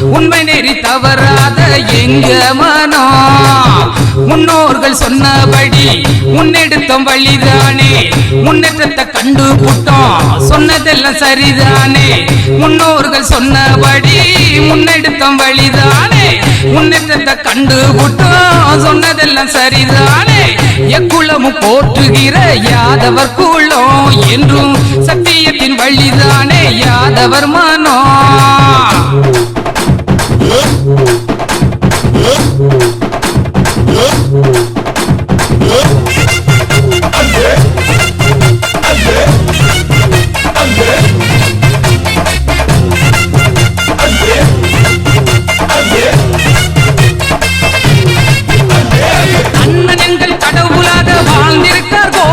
உண்மை நெறி தவறாத எங்க மனோ முன்னோர்கள் சொன்னபடி முன்னெடுத்தோம் வழிதானே முன்னேற்றத்தை கண்டு புட்டோம் சொன்னதெல்லாம் சரிதானே முன்னோர்கள் சொன்னபடி முன்னெடுத்தோம் வழிதானே முன்னேற்றத்தை கண்டு புட்டோம் சொன்னதெல்லாம் சரிதானே எக்குளமும் போற்றுகிற யாதவர் குலம் என்றும் சத்தியத்தின் வழிதானே யாதவர் மனோ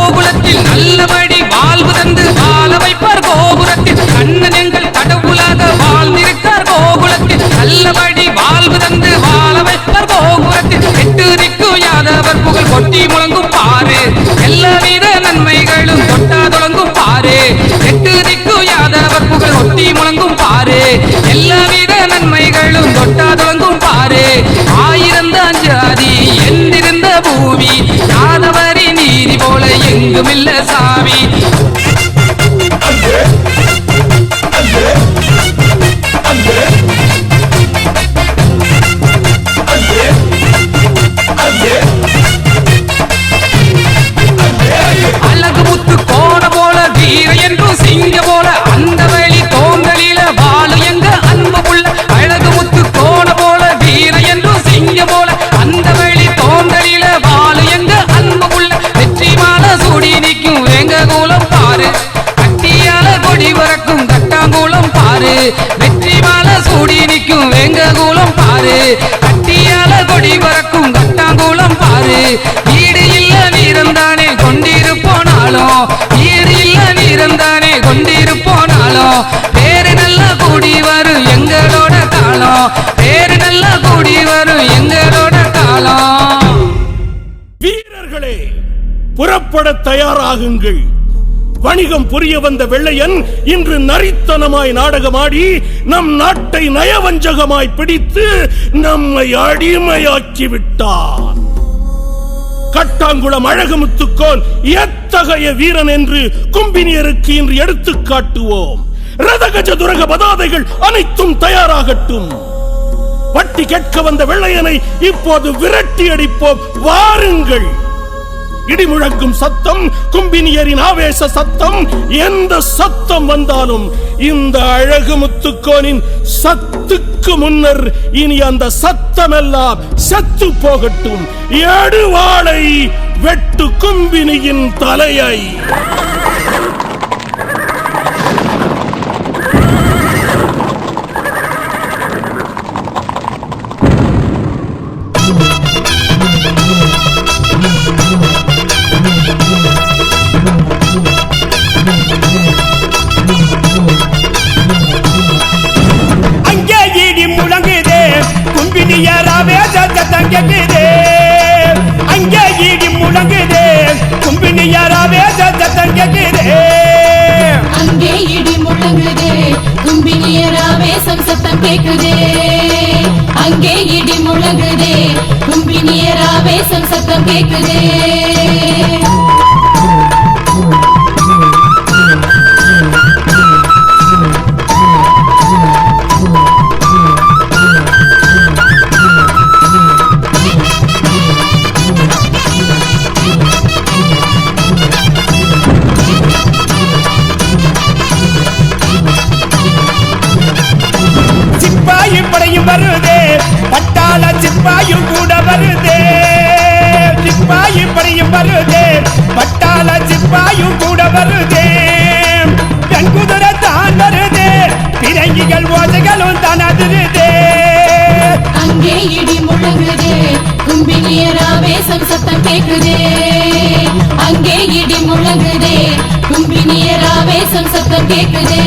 நல்லபடி வாழ்வு தந்து வாழ வைப்பார் கோபுரத்தில் கண்ணன் எங்கள் கடவுளாக வாழ்ந்திருக்கார் கோகுலத்தில் நல்லபடி வாழ்வு தந்து வாழ வைப்பார் கோபுரத்தில் எட்டு திக்கும் யாதவர் புகழ் கொட்டி முழங்கும் பாரு எல்லாவித நன்மைகளும் கொட்டா தொடங்கும் பாரு எட்டு திக்கும் யாதவர் புகழ் கொட்டி முழங்கும் பாரு எல்லாவித நன்மைகளும் கொட்டா தொடங்கும் பாரு ஆயிரந்தான் ஜாதி என்றிருந்த பூமி யாதவரி நீதி போல எங்குமில்ல சாமி அழகு முத்து கோண போல வீர என்றும் சிங்க போல அந்த வழி தோன்றலில வாழு எங்க அன்பு புள்ள அழகு முத்து கோண போல வீர என்றும் சிங்க போல அந்த வழி தோன்றலில வாழு எங்க அன்பு புள்ள வெற்றி மாலை சூடி நிற்கும் எங்க கூலம் பாரு கட்டியால கொடி பறக்கும் கட்டாங்கூலம் பாரு வெற்றி மாலை சூடி நிற்கும் எங்க கூலம் பாரு கட்டியால கொடி பறக்கும் கட்டாங்கூலம் பாரு ஈடு இல்ல நீரந்தானே கொண்டிருப்போனாலும் ஈடு இல்ல நீரந்தானே கொண்டிருப்போனாலும் பேரு நல்லா கூடி வரும் எங்களோட காலம் பேரு நல்லா கூடி வரும் எங்களோட காலம் வீரர்களே புறப்பட தயாராகுங்கள் வணிகம் புரிய வந்த வெள்ளையன் இன்று நரித்தனமாய் நாடகமாடி நம் நாட்டை நயவஞ்சகமாய் பிடித்து நம்மை அடிமையாக்கி விட்டார் கட்டாங்குளம் அழகுமுத்துக்கோன் எத்தகைய வீரன் என்று கும்பினியருக்கு இன்று எடுத்து காட்டுவோம் ரதகஜ துரக பதாதைகள் அனைத்தும் தயாராகட்டும் வட்டி கேட்க வந்த வெள்ளையனை இப்போது விரட்டி அடிப்போம் வாருங்கள் இடி முழங்கும் சத்தம் கும்பினியரின் ஆவேச சத்தம் எந்த சத்தம் வந்தாலும் இந்த அழகு முத்துக்கோனின் சத்துக்கு முன்னர் இனி அந்த சத்தமெல்லாம் செத்து போகட்டும் எடுவாளை வெட்டு கும்பினியின் தலையை அங்கே இடி முழங்குதே கும்பினியராவே சத்தம் கேக்குதே அங்கே இடி முழங்குதே கும்பினியராவே சத்தம் கேக்குதே அங்கே இடி முழங்குதே கும்பினியராவே சத்தம் கேக்குதே அங்கே இடி முழங்குதே கும்பினியராவே சத்தம் கேக்குதே சிப்பாயி படையும் வருதே பட்டாள சிப்பாயும் கூட வருதே சிப்பாயி படையும் வருதே பட்டாள சிப்பாயும் கூட வருதே கண்குதிரை தான் வருதே பிறங்கிகள் ஓசைகளும் தான் அதிருதே அங்கே இடி முழங்குதே கும்பினியராவே சத்தம் கேக்குதே அங்கே இடி முழங்குதே கும்பினியராவே சத்தம் கேக்குதே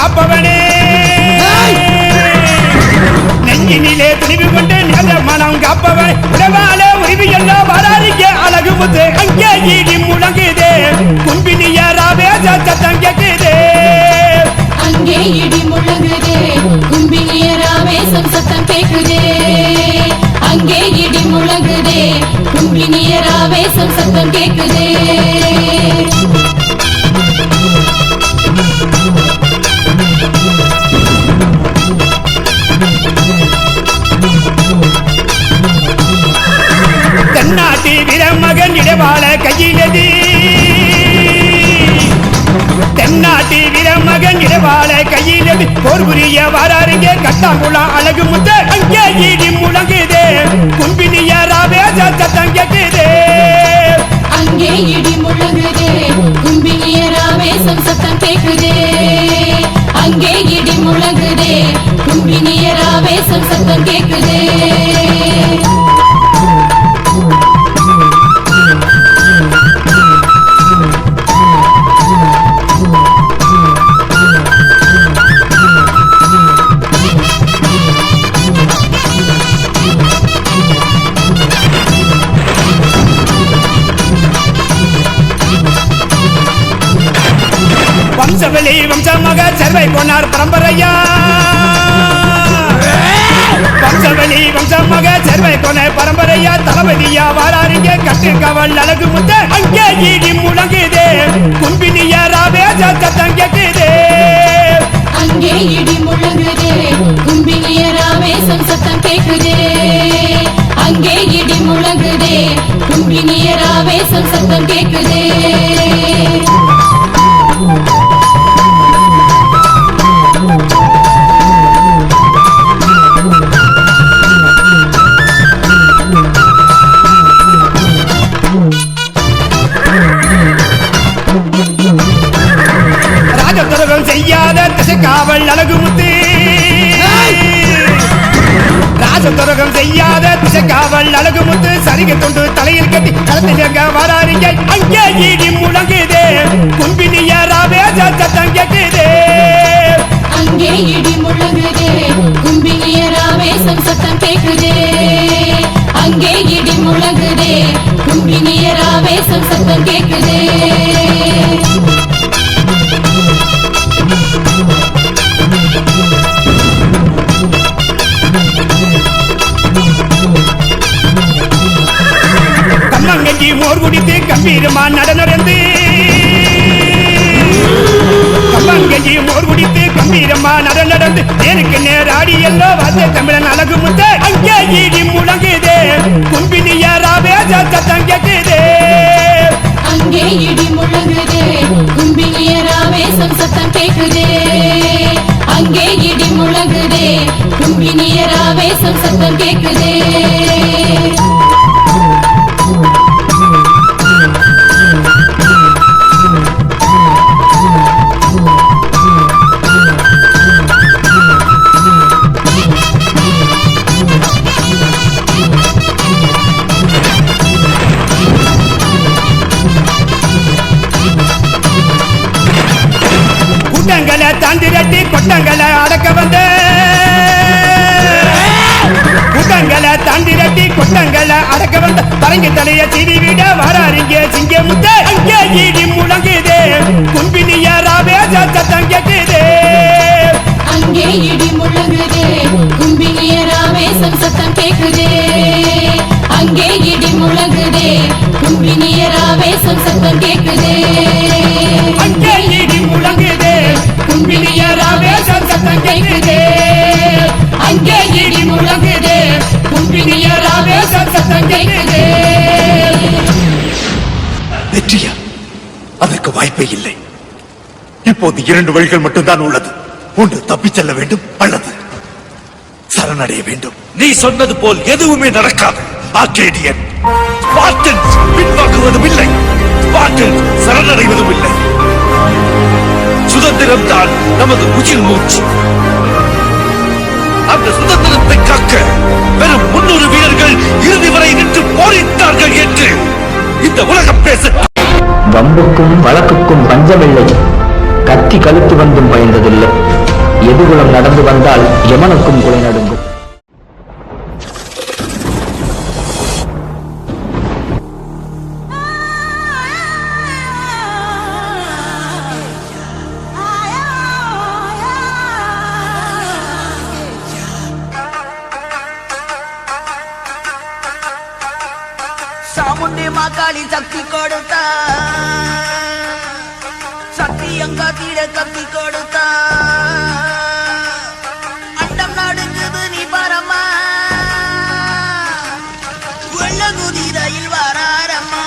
காப்பவனே நெஞ்சினிலே துணிவு கொண்டு நிகழ மனம் காப்பவனே உடவாலே உரிமை எல்லாம் வராதிக்க அழகு முத்து அங்கே ஈடி முழங்குதே கும்பினியராவே சத்தம் கேக்குதே அங்கே இடி முழங்குதே கும்பினியராவே சத்தம் கேக்குதே அங்கே இடி முழங்குதே கும்பினியராவே சத்தம் கேக்குதே தென்னாட்டி வீரமகன் இடவாள கையிலதி தென்னாட்டி வீரமகன் இடவாள கையிலதி போர் புரிய வராருங்க கட்டாங்குளம் அழகு முத்த அங்கே ஈடி முழங்குதே கும்பினியராவே சத்தம் கேக்குதே அங்கே இடி முழங்குதே கும்பினியராவே சத்தம் கேக்குதே அங்கே இடி முழங்குதே கும்பினியராவே சத்தம் கேக்குதே வம்சவெளி வம்சமாக செர்வை போனார் பரம்பரையா வம்சவெளி வம்சமாக செர்வை போன பரம்பரையா தளபதியா வாராருங்க கட்டு கவல் அழகு முத்த அங்கே ஈடி முழங்குதே கும்பினியராவே சத்தம் கேக்குதே அங்கே இடி முழங்குதே கும்பினியராவே சத்தம் கேக்குதே அங்கே இடி முழங்குதே கும்பினியராவே சத்தம் கேக்குதே ராஜதுரகம் செய்யாத திசைக்காவல் அழகு முத்து ராஜதுரகம் செய்யாத திசைக்காவல் அழகு முத்து சரிகை தொண்டு தலையில் கட்டி களத்தில் வராருங்க அங்கே ஈடி முழங்குதே கும்பினியராவே சத்தம் கேக்குதே அங்கே இடி முழங்குதே கும்பினியராவே சத்தம் கேக்குதே அங்கே இடி முழங்குதே கும்பினியராவே சத்தம் கேக்குதே கம்மங்கஞ்சி மோர் குடித்து கம்பீரமா நடந்து கம்மங்கஞ்சி மோர் குடித்து கம்பீரமா நடந்து எனக்கு நேராடி எல்லோ வார்த்தை தமிழன் அழகு முத்த அங்கே ஈடி முழங்குதே கும்பினியராவே சத்தம் கேக்குதே அங்கே இடி முழங்குதே கும்பினியராவே சத்தம் கேக்குதே அங்கே இடி முழங்குதே கும்பினியராவே சத்தம் கேக்குதே கூட்டங்களை தாண்டிரட்டி கொட்டங்களை அடக்க வந்த கூட்டங்களை தாண்டிரட்டி கொட்டங்களை அடக்க வந்த பரங்கி தலைய சிறி விட வராருங்க சிங்க முத்த அங்கே ஈடி முழங்குதே கும்பினியராவே சத்தம் கேக்குதே அங்கே இடி முழங்குதே கும்பினியராவே சத்தம் கேக்குதே அங்கே இடி முழங்குதே கும்பினியராவே சத்தம் கேக்குதே அங்கே ஈடி முழங்குதே கும்பினியராவே சத்தம் கேக்குதே அங்கே இடி முழங்குதே கும்பினியராவே சத்தம் கேக்குதே வெற்றியா? அதற்கு வாய்ப்பே இல்லை. இப்போது 2 வழிகள் மட்டும்தான் உள்ளது. ஒன்று தப்பிச் செல்ல வேண்டும், அல்லது சரணடைய வேண்டும். நீ சொன்னது போல் எதுவுமே நடக்காது. ஆர்கேடியன் ஸ்பார்டன்ஸ் பின்வாங்குவதும் இல்லை, ஸ்பார்டன்ஸ் சரணடைவதும் இல்லை. சுதந்திரம் தான் நமது உயிர் மூச்சு. அந்த சுதந்திரத்தை காக்க வெறும் 300 வீரர்கள் இறுதி வரை நின்று போரிட்டார்கள் என்று இந்த உலகம் பேச. வம்புக்கும் வழக்குக்கும் பஞ்சமில்லை, கத்தி கழுத்து வந்தும் பயந்ததில்லை. எதுகுலம் நடந்து வந்தால் யமனுக்கும் குலை நடுங்கும். சாமுண்டி மாக்காளி சக்தி கொடுத்தா, சக்தி எங்க தீட கத்தி கொடுத்தா, அண்டம் நடுங்குது நீ பரமா, வெள்ள குதிரையில் வராரம்மா.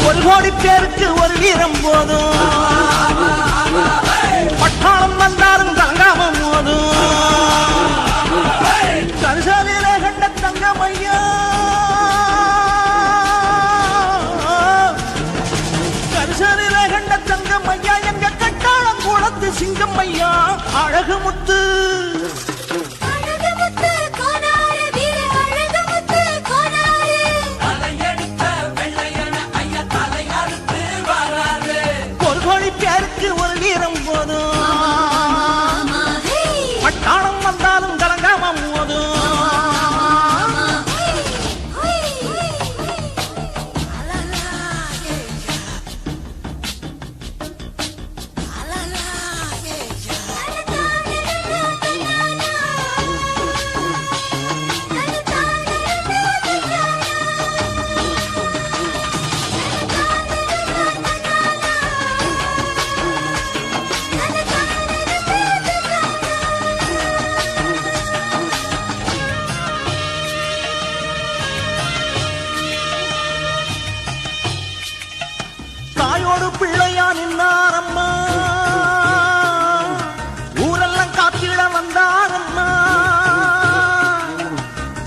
ஒரு கோடி பேருக்கு ஒரு வீரம் போதும், பட்டாளம் வந்தாலும் தங்காம போதும். கரிசாலில கண்ட தங்கமையா, கரிசாலில கண்ட தங்கமையா, எங்க கட்டாளம் குளத்து சிங்கம்மையா, அழகு முத்து ஒரு கோடி பேருக்கு ஒரு வீரம் போதும், பட்டாளம் வந்தாலும் கலங்காம போதும். தாயோடு பிள்ளையா நின்னாரம்மா, ஊரெல்லாம் காத்திட வந்தாரம்மா.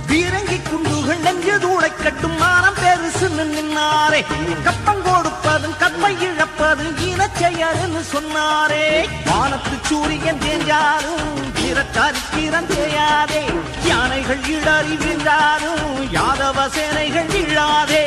பீரங்கி குண்டுகள் நெஞ்சு தூளை கட்டும் மானம் பெருசு நின்னாரே. கப்பம் கொடுப்பதும் கப்பை இழப்பதும் இனச்செயல்னு சொன்னாரே. வானத்து சூரியன் தேஞ்சாலும் வீரக்காரிக்கிறம் தேயாதே. யானைகள் இடறி விழுந்தாலும் யாதவ சேனைகள் இழாதே.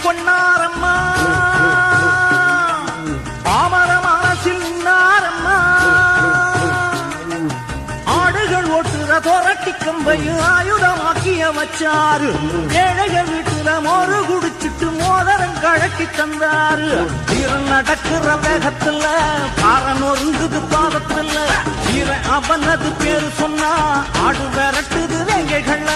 கொன்னாரம்மா, பாமர மனசில் நின்னாரம்மா. ஆடுகள் ஓட்டுற தொரட்டி கம்பையும் ஆயுதமாக்கிய வச்சாரு. ஏழைகள் வீட்டுல மோரு குடிச்சிட்டு மோதரம் கழட்டி தந்தாரு. வீரன் நடக்கிற வேகத்துல காரன் ஒருங்குது பாதத்துல. வீரன் அவனது பேரு சொன்னா ஆடு விரட்டுது வேங்கைகள்.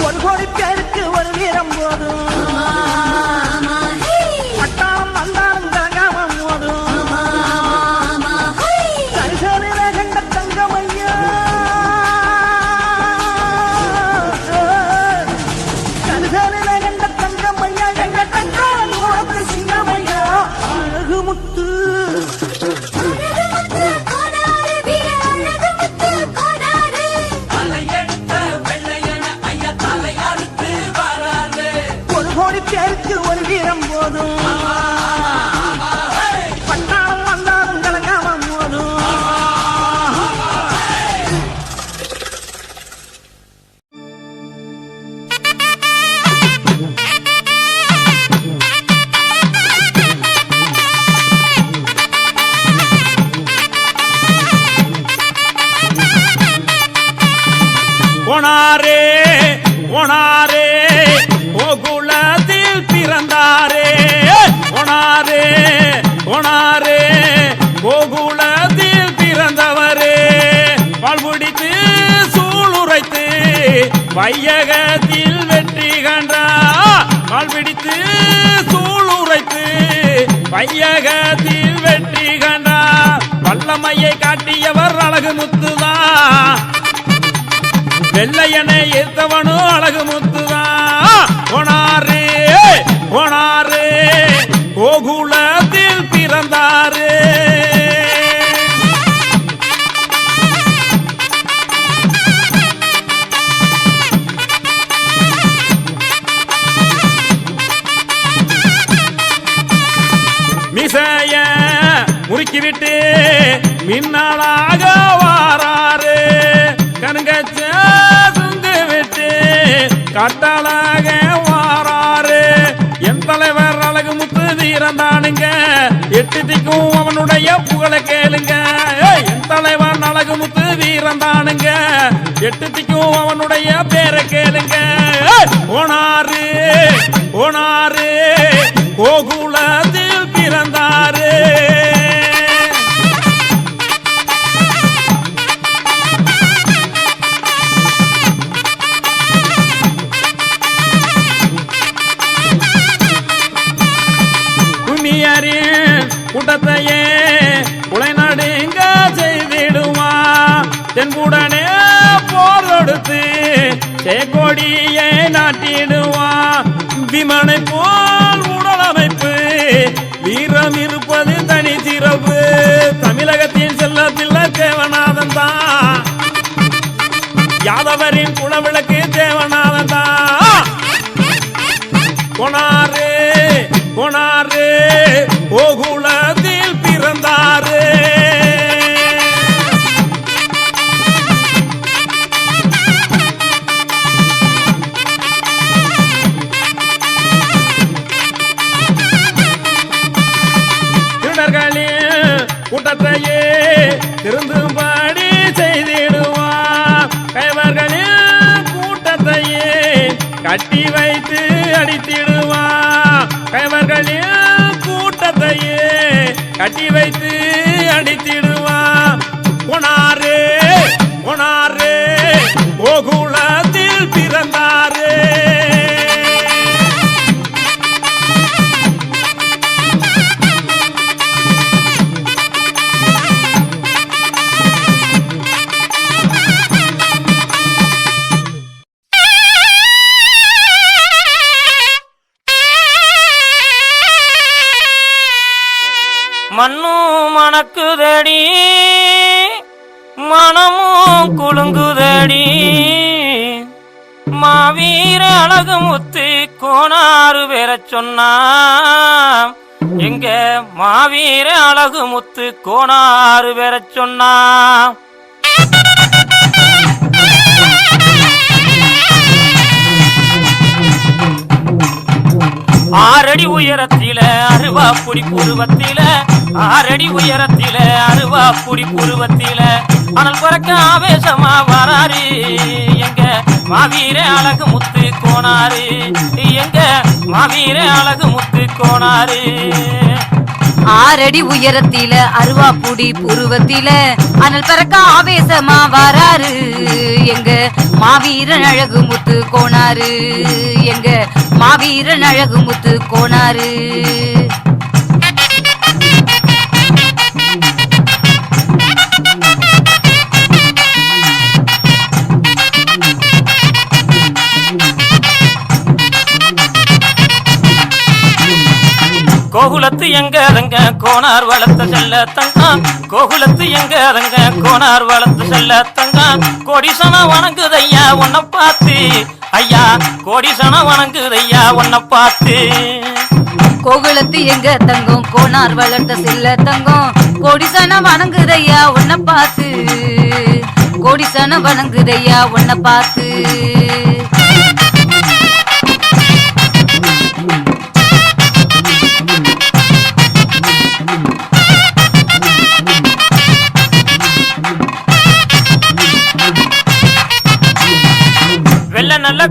ஒரு கோடி பேருக்கு ஒரு வீரம் போதும், பட்டாளம் வந்தாலும் தங்காம போதும். கரிசாலில கண்ட தங்கமையா, கரிசாலில கண்ட தங்கமையா, எங்க கட்டாளம் குளத்து சிங்கமையா, அழகு முத்து ஓனாரே ஓனாரே கோகுலத்தில் பிறந்தாரே ஓனாரே ஓனாரே கோகுலத்தில் பிறந்தவரே வாழ்வுடித்து சூளுரைத்து வையகத்தில் வெற்றி கண்டார் வாழ்விடித்து சூளுரைத்து வையகத்தில் வெற்றி கண்டார் வல்லமையை காட்டியவர் அழகு முத்துதான் வெள்ளையனை ஏத்தவனும் அழகு முத்துதான் ஓனாரே ஓனாரே கோகுலத்தில் பிறந்தாரே மிசைய முறுக்கிவிட்டு மின்னாளாக வாராரு கண்கச்ச சுந்து விட்டு கட்டளாக வாராரு என் தலைவர் அழகு முத்து தீரந்தானுங்க எட்டு திக்கும் அவனுடைய புகழை கேளுங்க என் தலைவர் அழகு முத்து தீரந்தானுங்க எட்டு திக்கும் அவனுடைய பேரை கேளுங்க ஓனாரு ஓனாரு கோகுலத்தில் பிறந்தாரு கும்மியரின் கூட்டத்தையே உளைநடுங்க செய்திடுமா தென்புடனே போர் கொடுத்து சேக்கோடியை நாட்டிடுவா விமனை போல் உடலமைப்பு வீரம் இருப்பது தனி சிறப்பு தமிழகத்தின் செல்ல பிள்ளை தேவநாதன் தான் யாதவரின் குலவிளக்கு தேவநாதன் தான் கொனாரே கொனாரே கோகுலத்தில் பிறந்தாரே கூட்டத்தையே திருந்தும்படி செய்திடுவான் கைவர்களின் கூட்டத்தையே கட்டி வைத்து அடித்திடுவான் கைவர்களின் கூட்டத்தையே கட்டி வைத்து அடித்திடுவான் கொனாரே கொனாரே கோகுலத்தில் பிறந்தாரே மண்ணும் மணக்குதடி மனமும் குலுங்குதடி மாவீர அழகு முத்து கோனாறு பெற சொன்னா எங்க மாவீர அழகு முத்து கோனாறு பெற சொன்னா ஆறடி உயரத்தில அருவாப்புடி புருவத்தில ஆறடி உயரத்தில அருவாப்புடி புருவத்தில அனல் பறக்க ஆவேசமா வராரு எங்க மாவீர அழகு முத்து கோனாரு எங்க மாவீர அழகு முத்து கோனாரு ஆறடி உயரத்தில அருவாப்புடி புருவத்தில அனல் பறக்க ஆவேசமா வராரு எங்க மாவீரன் அழகு முத்து கோனாரு எங்க மாவீரன் அழகு முத்து கோனாரு கோகுலத்து எங்க அதங்க கோனார் வளர்த்த செல்ல தங்கம் கோகுலத்து எங்க அதங்க கோனார் வளர்த்து செல்ல தங்கம் கோடிசன வணங்குதையா உன்னை பார்த்து ஐயா கோடிசன வணங்குதையா உன்னை பார்த்து கோகுலத்து எங்க தங்கம் கோனார் வளர்த்த செல்ல தங்கம் கோடிசன வணங்குதையா உன்னை பார்த்து கோடிசன வணங்குதையா உன்னை பார்த்து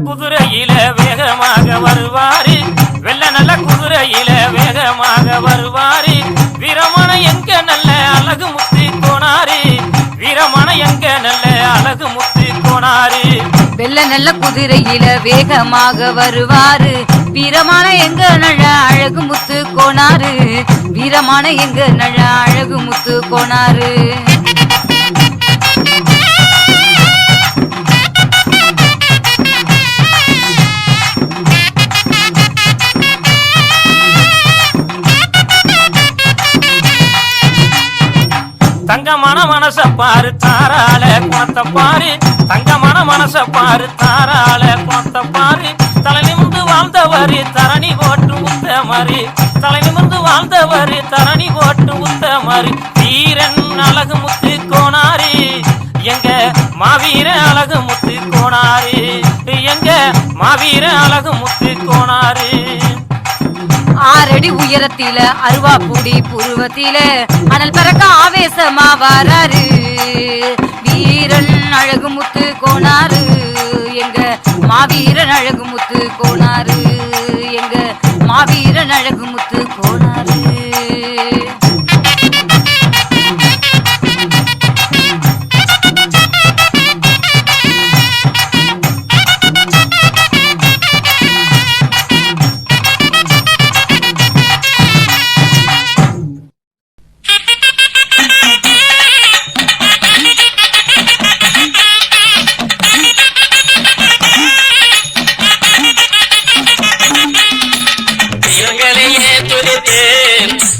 குதிரையில வேகமாக வருவாரு வெள்ள நல்ல குதிரையில வேகமாக வருவாரு வீரமான எங்க நல்ல அழகு முத்து கோனாரு வீரமான எங்க நல்ல அழகு முத்து கோனாரு வெள்ள நல்ல குதிரையில வேகமாக வருவாரு வீரமான எங்க நல்ல அழகு முத்து கோனாரு வீரமான எங்க நல்ல அழகு முத்து கோனாரு தங்கமான மனச பாரு தாராள குணத்தை பாரு தங்கமான மனச பாரு தாராள குணத்தை பாரு தலை நிமிர்ந்து வாழ்ந்தவரு தரணி போட்டு உத்தமரு தலை நிமிர்ந்து வாழ்ந்தவரு தரணி போட்டு உத்தமரு வீரன் அழகு முத்து கோனாரு எங்க மாவீர அழகு முத்து கோனாரு எங்க மாவீர அழகு முத்து கோனாரு 6 அடி உயரத்தில அருவா பூடி புருவத்தில அனல் பறக்க ஆவேசமா வராரு வீரன் அழகு முத்து கோனாரு எங்க மாவீரன் அழகு முத்து கோனாரு எங்க மாவீரன் அழகு முத்து கோனாரு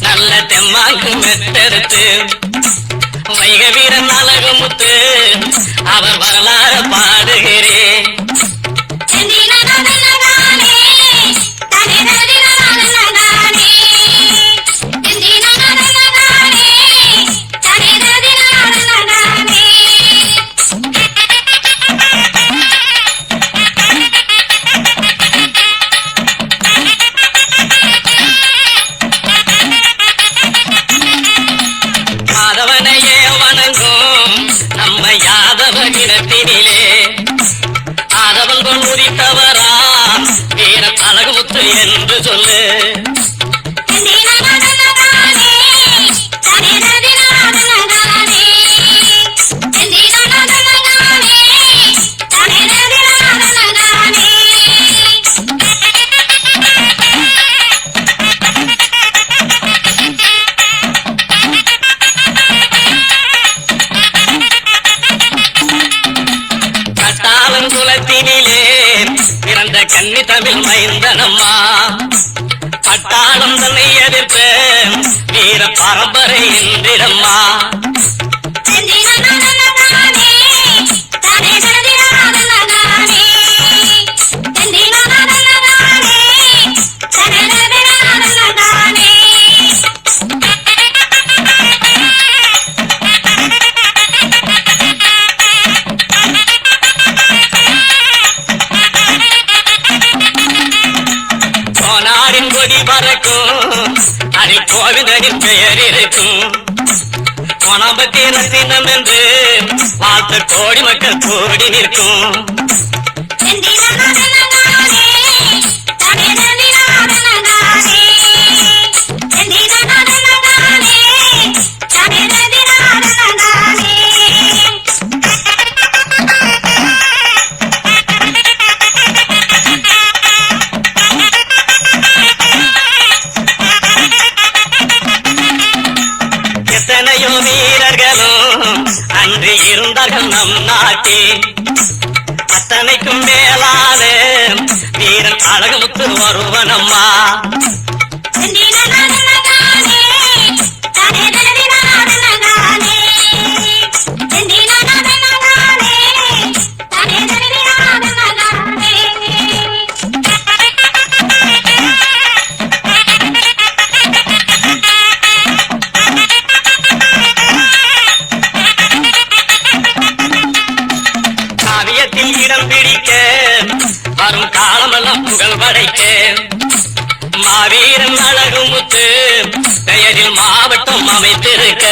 நல்ல தெம்மாங்கு மெத்தெடுத்து வைக வீரன் அழகு முத்து அவர் வரலாறு பாடுகிறேன் என்று சொல்லு கட்டாளம் குலத்தினிலே பிறந்த கன்னி தமிழ் மைந்தனம்மா பட்டாளம் தன்னை எதிர்த்து வீர பரம்பரை என்றிடம்மா அதை கோவிந்தனின் பெயர் இருக்கும் கொணபத்தி ரத்தினம் என்று வாழ்த்து கோடி மக்கள் கூடி நிற்கும் வீரர்களும் அன்று இருந்தார்கள் நம் நாட்டில் அத்தனைக்கும் மேலான வீரன் அழகுமுத்து ஒருவனம்மா வரும் காலமெல்லாம் புகழ் படைக்க மாவீரன் அழகுமுத்து பெயரில் மாவட்டம் அமைத்திருக்க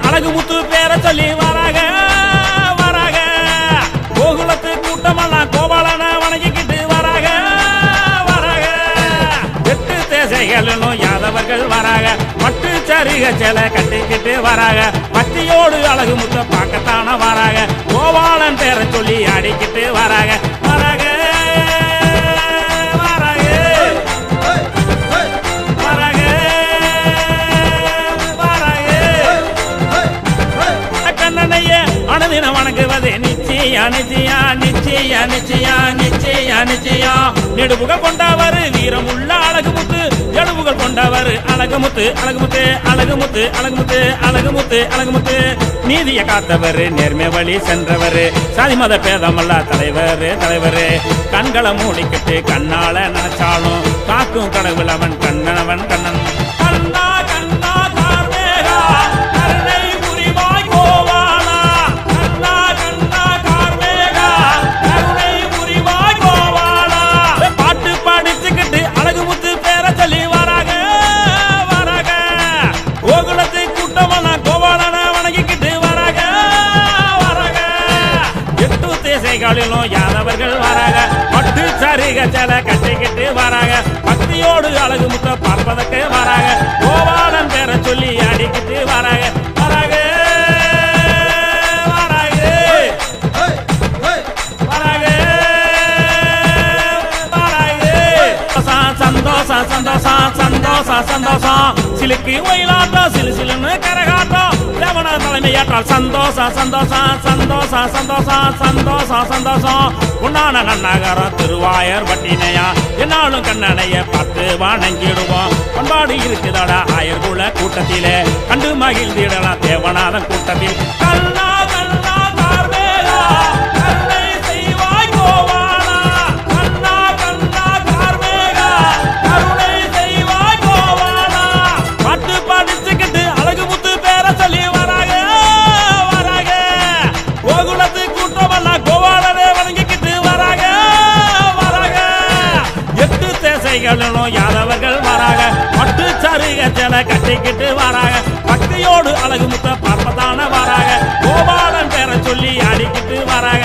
அழகு முத்து பேர சொல்லி வராக வராக கோகுலத்து கூட்டமெல்லாம் கோபாலன வணங்கிக்கிட்டு வராக வராக எட்டு தேசைகளும் யாதவர்கள் வராக மட்டு சரிக செல கட்டிக்கிட்டு வராக பட்டியோடு அழகு முத்த பார்க்கத்தான வராக கோபாலன் பேர சொல்லி ஆடிக்கிட்டு வராக வராக அனுதினம் வணங்குவது நிச்சயா நிச்சயா நிச்சயா நிச்சயா நிச்சயா நிச்சயா நெடுபுக கொண்டவர் வீரம் உள்ள அழகு முத்து எழுபுகள் கொண்டவர் அழகு முத்து அழகு முத்து அழகு முத்து அழகு முத்து அழகு முத்து அழகு முத்து நீதியை காத்தவர் நேர்மை வழி சென்றவர் சாதி மத பேதமல்ல தலைவர் தலைவர் கண்களை மூடிக்கிட்டு கண்ணால நினைச்சாலும் காக்கும் கடவுள் அவன் கண்ணனவன் கண்ணன் கண்ணா கண்ணா கார்மேகா கருணை புரிவாய் கோவாளா கண்ணா கண்ணா கார்மேகா கருணை புரிவாய் கோவாளா பாட்டு பாடிச்சுக்கிட்டு அழகு முத்து பேர சொல்லி வராக வராக கோகுலத்தை கூட்டமெல்லாம் கோபாலன வணங்கிக்கிட்டு வராக வராக எட்டு தேசைகளிலும் யாதவர்கள் வராக பட்டு சரிக செல கட்டிக்கிட்டு வராக பக்தியோடு அழகு முத்த பார்ப்பதற்கு வராக கோபாலன் பேர சொல்லி அடிக்கிட்டு வராக வராக வராக வராக வராக சந்தோஷம் சந்தோஷம் சந்தோஷம் சந்தோஷம் சிலுக்கு ஒயிலாட்டம் சிலு சிலுன்னு கரகாட்டம் ரமண தலைமையாற்றால் சந்தோஷம் சந்தோஷம் சந்தோஷம் சந்தோஷம் சந்தோஷம் சந்தோஷம் உன்னான நன்னகரம் திருவாயர் வட்டினையா என்னாலும் கண்ணனைய பார்த்து வணங்கிடுவோம் பண்பாடு இருக்குதாடா ஆயர்குல கூட்டத்திலே கண்டு மகிழ்ந்திடலாம் தேவநாதன் கூட்டத்தில் கல்லா கல்லா கார்மேகா கருணை செய்வாய் கோவாளா கண்ணா கண்ணா கார்மேகா கருணை செய்வாய் கோவாளா பாட்டு பாடிச்சுக்கிட்டு அழகு முத்து பேர சொல்லி வராக வராக கோகுலத்து கூட்டமெல்லாம் கோவாளனே வணங்கிக்கிட்டு வராக வராக எட்டு தேசைகளும் யாதவர்கள் வராக மட்டு சருக செல கட்டிக்கிட்டு வராக பக்தியோடு அழகு முத்த பார்ப்பதான வராக கோபாலன் பேர சொல்லி ஆடிக்கிட்டு வராக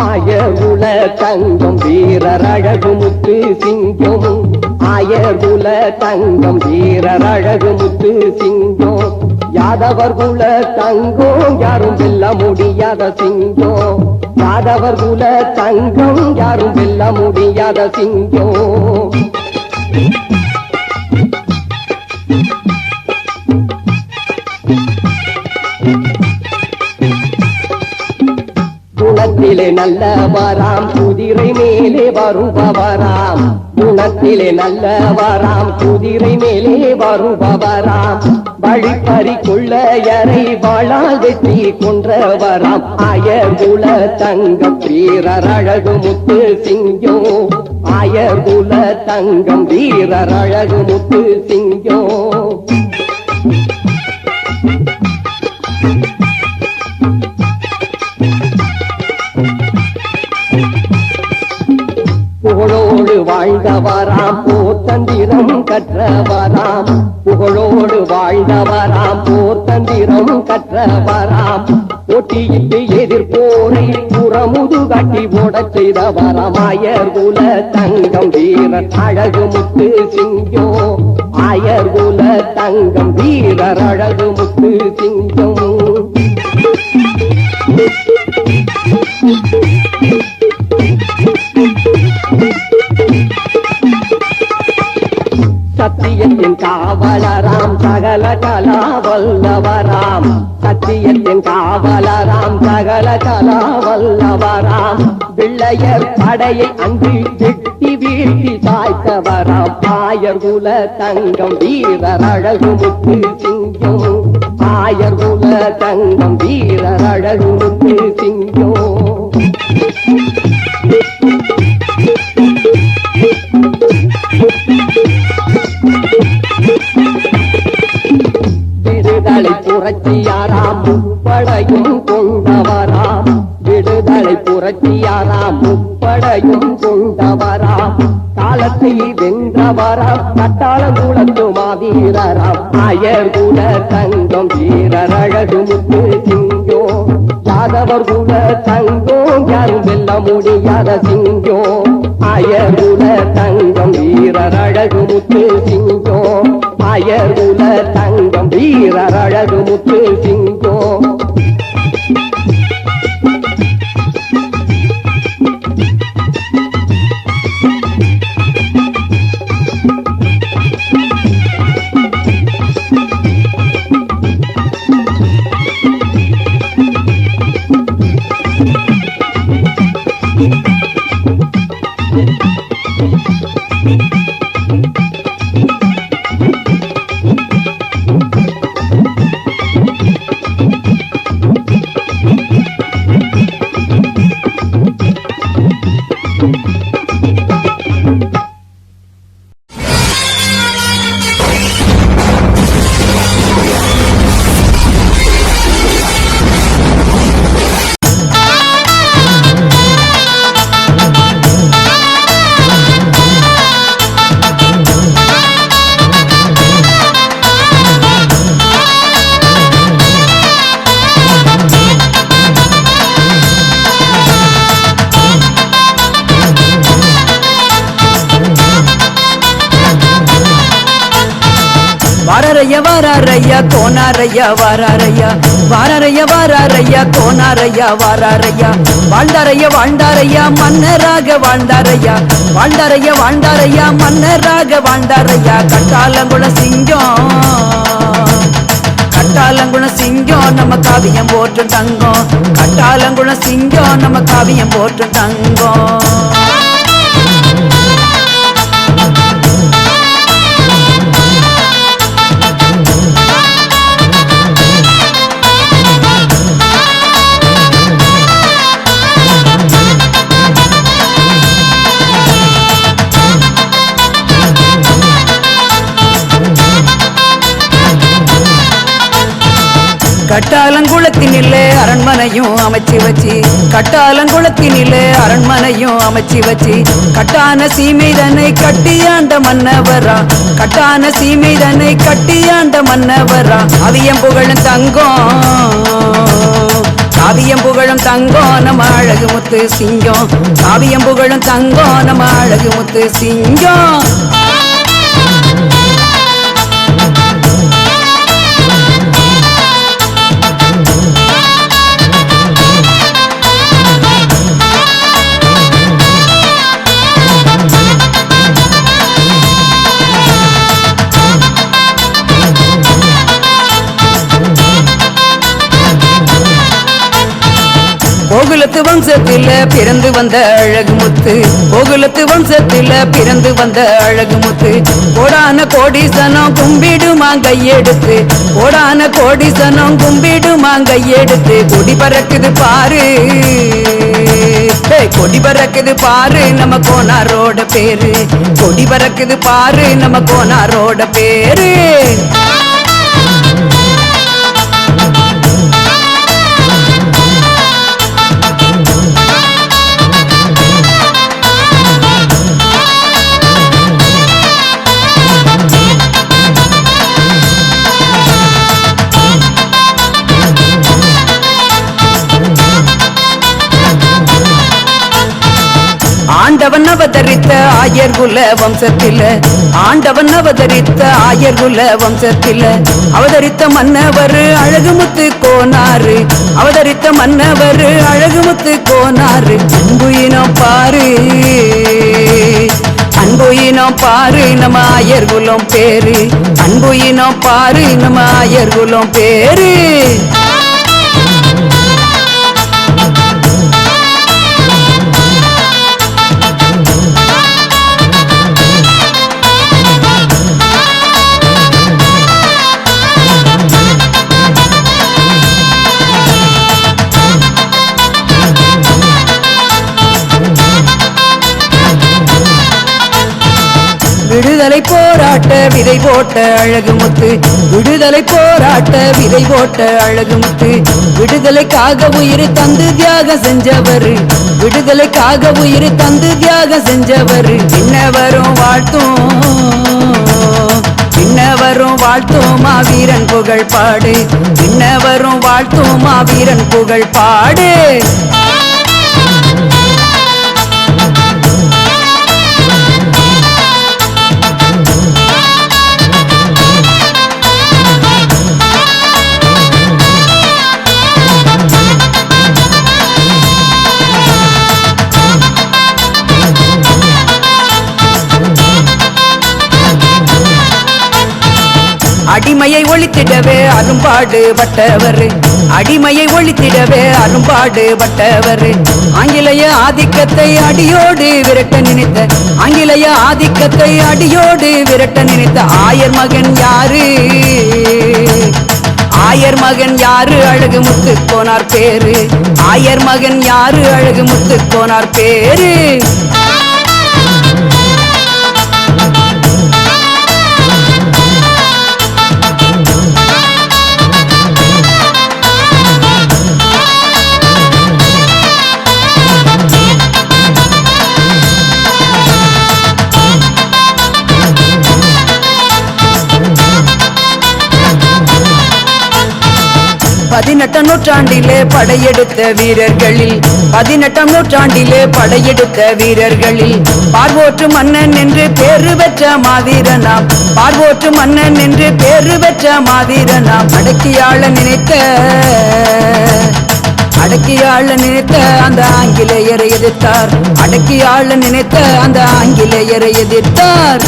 ஆயர்குல தங்கம் வீரர் அழகு முத்து சிங்கம் ஆயர்குல தங்கம் வீரர் அழகு முத்து சிங்கம் யாதவர் குல தங்கம் யாரும் வெல்ல முடியாத சிங்கம் யாதவர் குல தங்கம் யாரும் வெல்ல முடியாத சிங்கம் குணத்திலே நல்லவராம் குதிரை மேலே வருபவராம் குணத்திலே நல்லவராம் குதிரை மேலே வருபவராம் வழிப்பறி கொள்ளையரை வாழால் வெற்றி கொன்றவராம் ஆயர்குல தங்கம் வீரர் அழகு முத்து சிங்கம் ஆயர்குல தங்கம் வீரர் அழகு முத்து சிங்கம் புகழோடு வாழ்ந்தவராம் போர்த்தந்திரம் கற்றவராம் புகழோடு வாழ்ந்தவராம் போர்த்தந்திரம் கற்றவராம் போட்டியிட்டு எதிர்ப்போரை புறமுது காட்டி ஓடச் செய்தவராம் ஆயர்குல தங்கம் வீரர் அழகு முத்து சிங்கம் ஆயர்குல தங்கம் வீரர் அழகு முத்து சிங்கம் சத்தியத்தின் காவலராம் சகல கலா வல்லவராம் சத்தியத்தின் காவலராம் சகல கலா வல்லவராம் பிள்ளையர் படையை அங்கு வெட்டி வீழ்த்தி சாய்த்தவராம் ஆயர்குல தங்கம் வீரர் அழகு முத்து சிங்கம் ஆயர்குல தங்கம் வீரர் அழகு முத்து சிங்கம் முப்படையும் கொண்டவராம் விடுதலை புரட்சியாராம் முப்படையும் கொண்டவராம் காலத்தை வென்றவராம் கட்டாளங்குளத்து மாவீரராம் ஆயர் குல தங்கம் வீரர் அழகு முத்து சிங்கோ யாதவர் குல தங்கம் யாரும் வெல்ல முடியாத சிங்கோ ஆயர் குல தங்கம் வீரர் அழகு முத்து சிங்கோ ஆயர் குல தங்கம் வீரர் அழகு முத்து சிங்கோ வாராரையா கோனாரையா வாராரையா வாராரையா வாராரையா கோனாரையா வாராரையா வாழ்ந்தாரையா மன்னராக வாழ்ந்தாரையா வாழ்ந்தாரையா மன்னராக வாழ்ந்தாரையா கட்டாலங்குள சிங்கம் நம்ம காவியம் போற்றும் தங்கம் கட்டாலங்குள சிங்கம் நம்ம காவியம் போற்றும் தங்கம் கட்டாலங்குளத்தினிலே அரண்மனையும் அமைச்சு வச்சு கட்டாலங்குளத்தினிலே அரண்மனையும் அமைச்சு வச்சு கட்டான சீமைதனை கட்டியாண்ட மன்னவரா கட்டான சீமைதனை கட்டியாண்ட மன்னவரா அவியம் புகழும் தங்கம் காவியம் புகழும் தங்கம் நம்ம அழகு முத்து சிங்கம் காவியம் புகழும் தங்கம் நம்ம அழகு முத்து சிங்கம் கோகுலத்து வம்சத்தில பிறந்து வந்த அழகு முத்து கோகுலத்து வம்சத்தில பிறந்து வந்த அழகு முத்து கோடான கோடீசனம் கும்பிடுமாங்கையெடுத்து கோடான கோடீசனம் கும்பிடுமாங்கையெடுத்து கொடி பறக்குது பாரு கொடி பறக்குது பாரு நம்ம கோனாரோட பேரு கொடி பறக்குது பாரு நம்ம கோனாரோட பேரு ஆண்டவன் அவதரித்த ஆயர்குல வம்சத்தில ஆண்டவன் அவதரித்த ஆயர்குல வம்சத்தில அவதரித்த மன்னவர் அழகுமுத்து கோனாரு அவதரித்த மன்னவர் அழகுமுத்து கோனாரு அன்புயினம் பாரு அன்புயினம் பாரு நம்ம ஆயர்குலம் பேரு அன்புயினம் பாரு நம்ம ஆயர்குலம் பேரு விடுதலை போராட்ட விதை போட்ட அழகு முத்து விடுதலை போராட்ட விதை போட்ட அழகு முத்து விடுதலைக்காக உயிர் தந்து தியாகம் செஞ்சவர் விடுதலைக்காக உயிர் தந்து தியாகம் செஞ்சவர் இன்னவரும் வாழ்த்தும் மாவீரன் புகழ் பாடு இன்னவரும் வாழ்த்தும் மாவீரன் புகழ் பாடு அடிமையை ஒழித்திடவே அரும்பாடு பட்டவர் அடிமையை ஒழித்திடவே அரும்பாடு பட்டவர் ஆங்கிலேய ஆதிக்கத்தை அடியோடு விரட்ட நினைத்த ஆங்கிலேய ஆதிக்கத்தை அடியோடு விரட்ட நினைத்த ஆயர் மகன் யாரு அழகு முத்து கோனார் பேரு ஆயர் மகன் யாரு அழகு முத்து கோனார் பேரு பதினெட்டாம் நூற்றாண்டிலே படையெடுத்த வீரர்களில் பார்வோற்று மன்னன் என்று பேரு பெற்ற மாவீரனாம் பார்வோற்று மன்னன் என்று பேரு பெற்ற மாவீரனாம் அடக்கியாள நினைத்த அந்த ஆங்கிலேயரை எதிர்த்தார் அடக்கியாள நினைத்த அந்த ஆங்கிலேயரை எதிர்த்தார்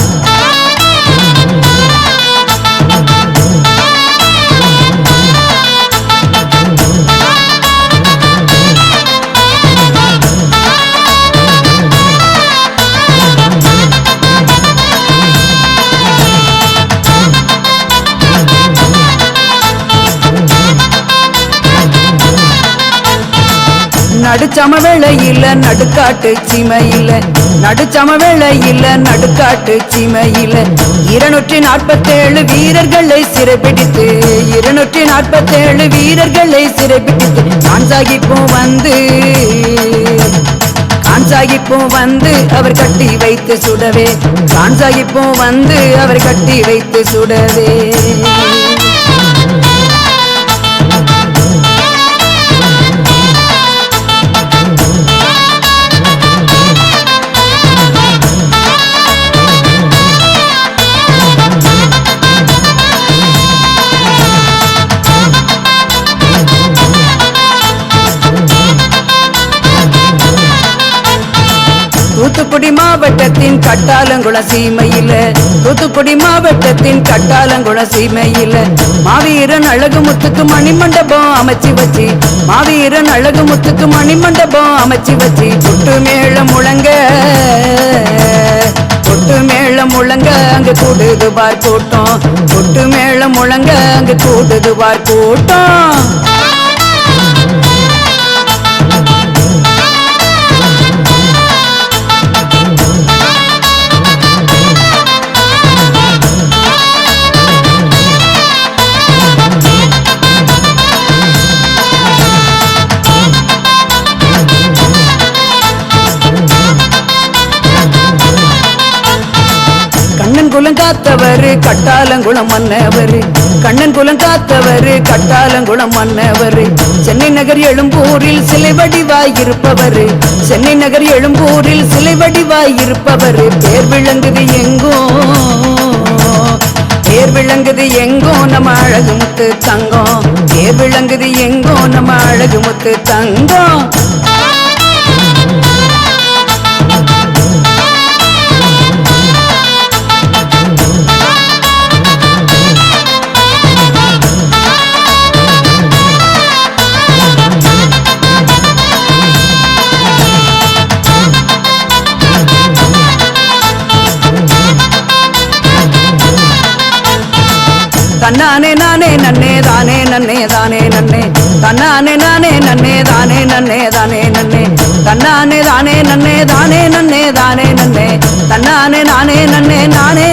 நடுச்சமவேளையில நடுக்காட்டு சீமையில 247 வீரர்களை சிறைபிடித்து கான்சாகிப்பும் வந்து அவர் கட்டி வைத்து சுடவே தூத்துக்குடி மாவட்டத்தின் கட்டாலங்குள சீமையில மாவீரன் அழகுமுத்துக்கு மணிமண்டபம் அமைச்சு வச்சு கொட்டு மேளம் முழங்க அங்கு கூடுது பார் கூட்டம் கண்ணன் காத்தவர் கட்டாலங்குளம் மன்னவர் சென்னை நகர் எழும்பூரில் சிலை வடிவாயிருப்பவர் பேர் விளங்குது எங்கோ நம்ம அழகுமுத்து தங்கம் தன்னானே நானே நன்னே தானே நன்னே தானே நன்னே தன்னானே நானே நன்னே தானே நன்னே தானே நன்னே தன்னானே தானே நன்னே தானே நன்னே தானே நன்னே தன்னானே நானே நன்னே நானே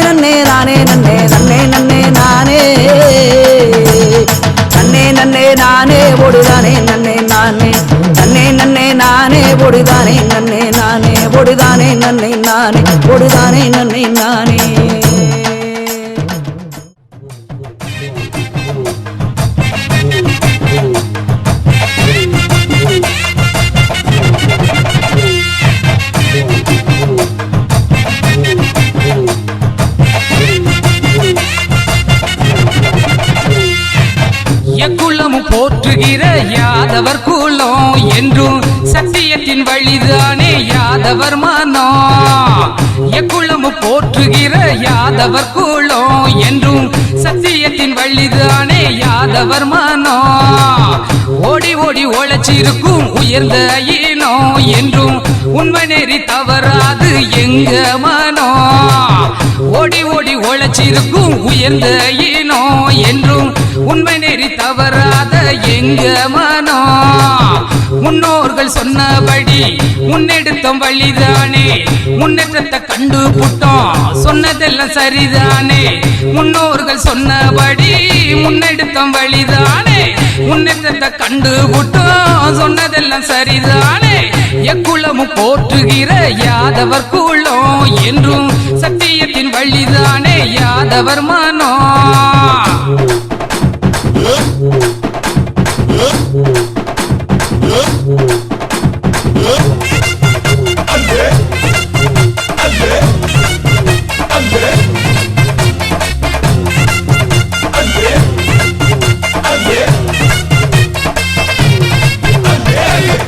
ஒடுதானே நன்னே நானே ஒடுதானே நன்னை நானே ஒடுதானே நன்னை நானே எக்குளமும் போற்றுகிற யாதவர் குலம் என்றும் சத்தியத்தின் வழிதானே யாதவர் மனம். எக்குளமும் போற்றுகிற யாதவர் குலம் என்றும் சத்தியத்தின் வழிதானே யாதவர் மனம். ஓடி ஓடி உழைச்சிருக்கும் உயர்ந்த இனம் என்றும் உண்மை நெறி தவறாது எங்க மனம். ஓடி ஓடி உழைச்சிருக்கும் உயர்ந்த இனம் என்றும் உண்மை நெறி தவறாத எங்க மனம். முன்னோர்கள் சொன்னபடி முன்னெடுத்தோம் வழிதானே முன்னேற்றத்தை கண்டு புட்டோம் சொன்னதெல்லாம் சரிதானே. முன்னோர்கள் சொன்னபடி முன்னெடுத்தோம் வழிதானே முன்னேற்றத்தை கண்டு புட்டோம் சொன்னதெல்லாம் சரிதானே. எக்குளமும் போற்றுகிற யாதவர் குலம் என்றும் சத்தியத்தின் வழிதானே யாதவர் மனம்.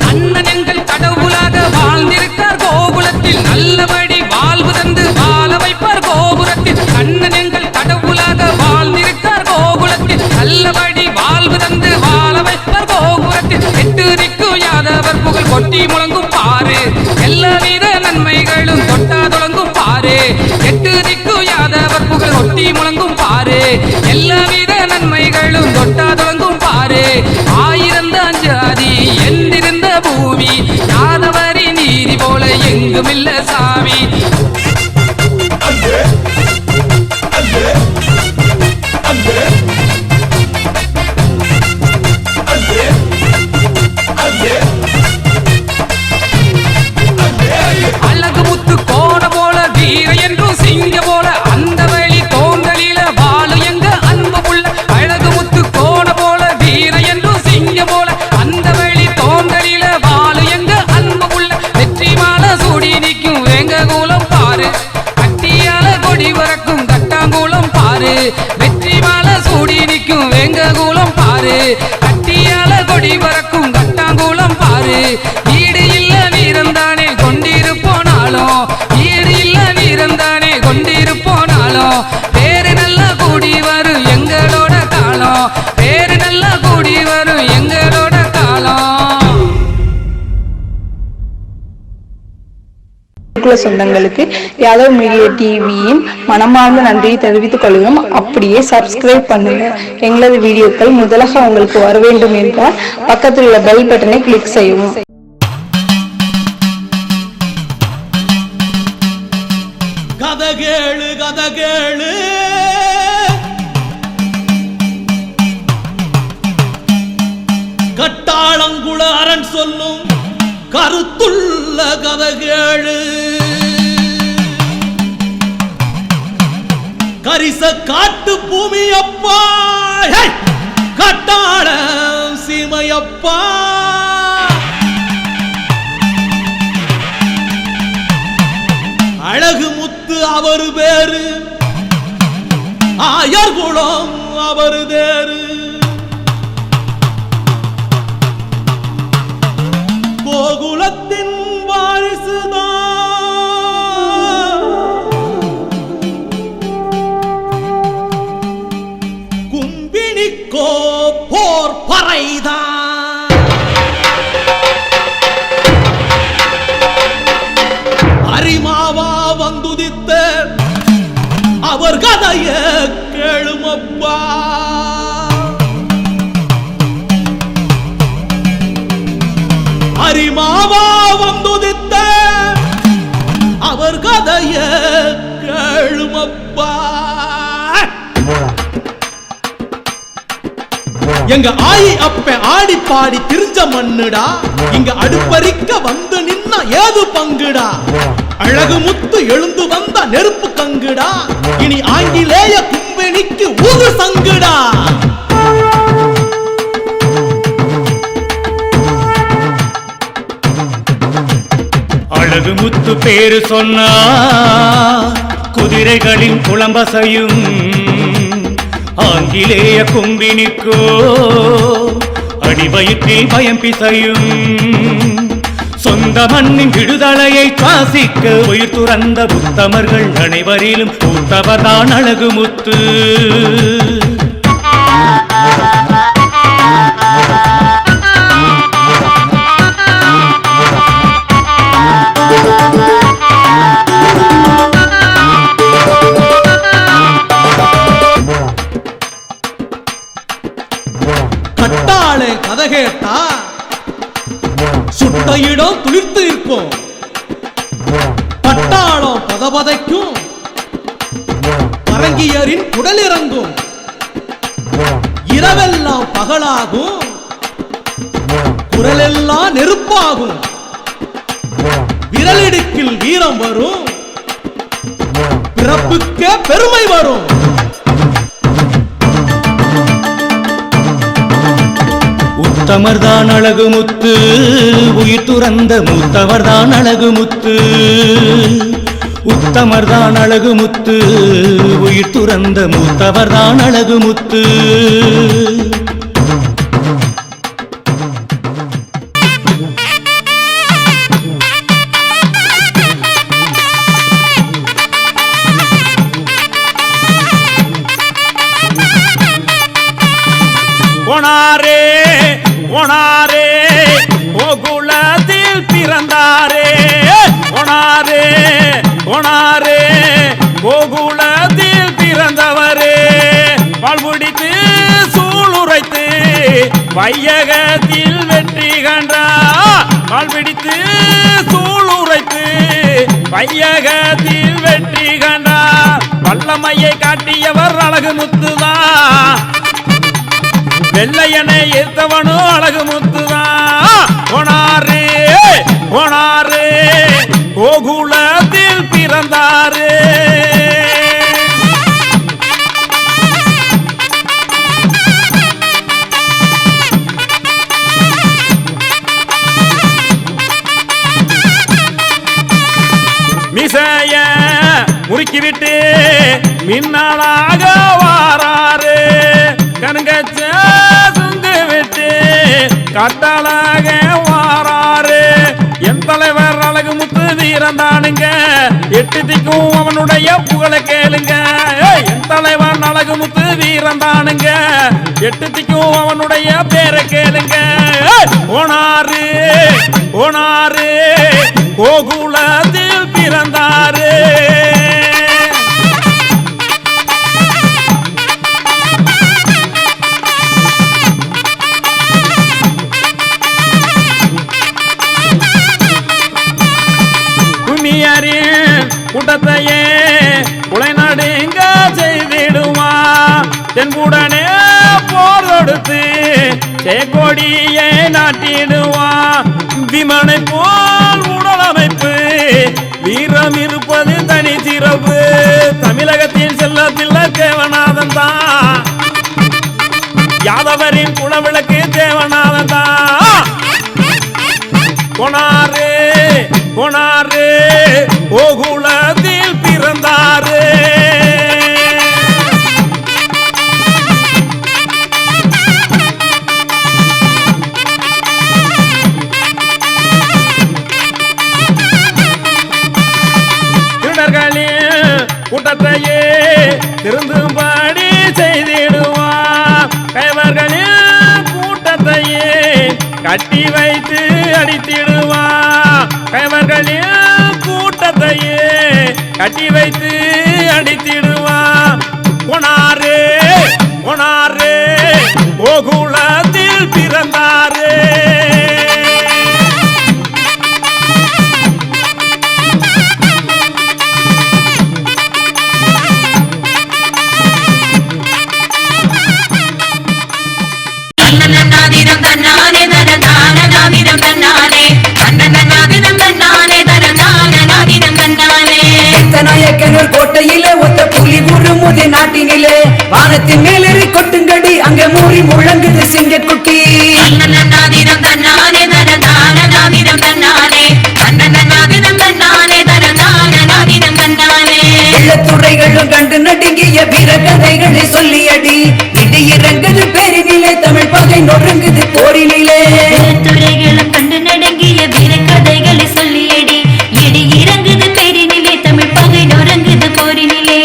அண்ணன் எங்கள் கடவுளாக வாழ்ந்திருக்கார் கோகுலத்தில் நல்லபடி வாழ்வு தந்து வாழ வைப்பார் கோபுரத்தில். அண்ணன் எங்கள் கடவுளாக வாழ்ந்திருக்கார் கோகுலத்தில் நல்லபடி வாழ்வு தந்து வாழ வைப்பார் கோபுரத்தில். எட்டு திக்கும் யாதவர் புகழ் கொட்டி முழங்கும் பாரு எல்லாவித நன்மைகளும் தொட்டா தொடங்கும் பாரு. எட்டு திக்கும் யாதவர் புகழ் கொட்டி முழங்கும் பாரு எல்லாவித நன்மைகளும் தொட்டா தொடங்கும் பாரு. ஆயிரம் தான் ஜாதி என்றிருந்த பூமி யாதவரி நீதி போல எங்குமில்ல சாமி. அழகு முத்து கோண போல வீர என்றும் சிங்க போல அந்த வழி தோன்றலில வாழு எங்க அன்பு புள்ள. அழகு முத்து கோண போல வீர என்றும் சிங்க போல அந்த வழி தோன்றலில வாழு எங்க அன்பு புள்ள. வெற்றி மாலை சூடி நிற்கும் வேங்க கூலம் பாரு கட்டியால கொடி வரக்கும் கட்டாங்கூலம் பாரு. வெற்றி மாலை சூடி நிற்கும் வேங்க கூலம் பாரு கட்டியால கொடி வரக்கும் கட்டாங்கூலம் பாரு. ஈடு இல்ல வீரந்தானே கொண்டிருப்போனாலும் ஈடு இல்ல வீரந்தானே கொண்டிருப்போனாலும் பேரு நல்லா கூடி வரும் எங்களோட காலம் பேரு நல்லா கூடி வரும் எங்களோட காலம். சொந்தங்களுக்கு யாதவ் மீடியா டிவியின் மனமார்ந்த நன்றியை தெரிவித்துக் கொள்கிறோம். அப்படியே சப்ஸ்கிரைப் பண்ணுங்க. எங்களது வீடியோக்கள் முதலாக உங்களுக்கு வர வேண்டும் என்றால் பக்கத்தில் உள்ள பெல் பட்டனை கிளிக் செய்யவும். கதகேளு கதகேளு கட்டாளங்குள அரண் சொல்லும் கருத்துள்ள கதகேளு. கரிச காட்டு பூமியப்பா கட்டாள சீமையப்பா. அழகு முத்து அவரு பேரு ஆயர்குளம் அவரு தேரு. கோகுலத்தின் வாரிசுதான் கும்பினிக்கோ போர் பறைதான். அரிமாவா வந்துதித்த அவர் கதைய கேளுமப்பா. அரிமாவா வந்துதித்த அவர் கதைய கேளுமப்பா. எங்க ஆயி அப்ப ஆடி பாடி திரிஞ்ச மண்ணுடா. இங்க அடுப்பறிக்க வந்து நின்னா ஏது பங்குடா. அழகு முத்து எழுந்து வந்த நெருப்பு கங்குடா. இனி ஆங்கிலேய கும்பெனிக்கு ஊது சங்குடா. அழகு முத்து பேரு சொன்னா குதிரைகளின் குளம்பசையும் ஆங்கிலேய கும்பினிக்கோ அடிவயிற்றில் பயம் பிசையும். சொந்த மண்ணின் விடுதலையை சுவாசிக்க உயிர் துறந்த புத்தமர்கள் அனைவரிலும் பூத்தவர்தான் அழகு முத்து. கட்டாளே கதை கேட்டா சுட்ட இடம் துளிர்த்து இருக்கும். பட்டாளம் பதபதைக்கும், பரங்கியரின் குடல் இறங்கும். இரவெல்லாம் பகலாகும், குரலெல்லாம் நெருப்பாகும். விரலிடுக்கில் வீரம் வரும், பிறப்புக்கே பெருமை வரும். உத்தமர்தான் அழகு முத்து, உயிர் துறந்த மூத்தவர்தான் அழகு முத்து. உத்தமர்தான் அழகு முத்து, உயிர் துறந்த மூத்தவர்தான் அழகு முத்து. ஒனாரே ஒனாரே கோகுலத்தில் பிறந்தாரே. ஒனாரே ஒனாரே கோகுலத்தில் பிறந்தவரே. வாழ்முடித்து சூளுரைத்து வையகத்தில் வெற்றி கண்டார். வாழ்பிடித்து சூளுரைத்து வையகத்தில் வெற்றி கண்டார். வல்லமையை காட்டியவர் அழகு முத்துதான். வெள்ளையனை ஏத்தவனோ அழகு முத்துதான். ஒனாரே ஒனாரே கோகுலத்தில் பிறந்தாரே. மிசைய முறுக்கிவிட்டு மின்னாளாக வாராரு. கண்கச்ச சுங்கு விட்டு கட்டளாக வாராரு. என் தலைவர் அழகு முத்து வீரந்தானுங்க, எட்டு திக்கும் அவனுடைய புகழை கேளுங்க. என் தலைவன் அழகு முத்து வீரந்தானுங்க, எட்டு திக்கும் அவனுடைய பேரை கேளுங்க. ஓனாரு ஓனாரு கோகுலத்தில் பிறந்தாரு. கூட்டத்தையே உளைநாடுங்க செய்திடுவான். தென்கூடனே போர் தொடுத்து சேக்கோடியை நாட்டிடுவான். விமனை போல் உடலமைப்பு வீரம் இருப்பது தனி சிறப்பு. தமிழகத்தின் செல்லப்பிள்ளை தேவநாதன் தான். யாதவரின் குலவிளக்கு தேவநாதன் தான். கொனாரே கொனாரே கோகுலத்தில் பிறந்தாரே. திருடர்களின் கூட்டத்தையே திருந்தும்படி செய்திடுவான். கைவர்களின் கூட்டத்தையே கட்டி வைத்து அடித்திடுவான். கைவர்களின் கூட்டத்தையே கட்டி வைத்து அடித்திடுவான். கொனாரே கொனாரே கோகுலத்தில் பிறந்தாரே. ஆலயத்தின் மேலேறி கொட்டுங்கடி அங்க மூறி முழங்குது சிங்கக்குட்டி இளத்துறைகளும் கண்டு நடுங்கிய பிற கதைகளை சொல்லியடி இடி இறங்குது பேரினிலே தமிழ் பகை நொறுங்குது போரினிலே துறைகளும் கண்டு நடுங்கிய பிற கதைகளை சொல்லியடி இடி இறங்குது பேரினிலே தமிழ் பகை நொறுங்குது போரினிலே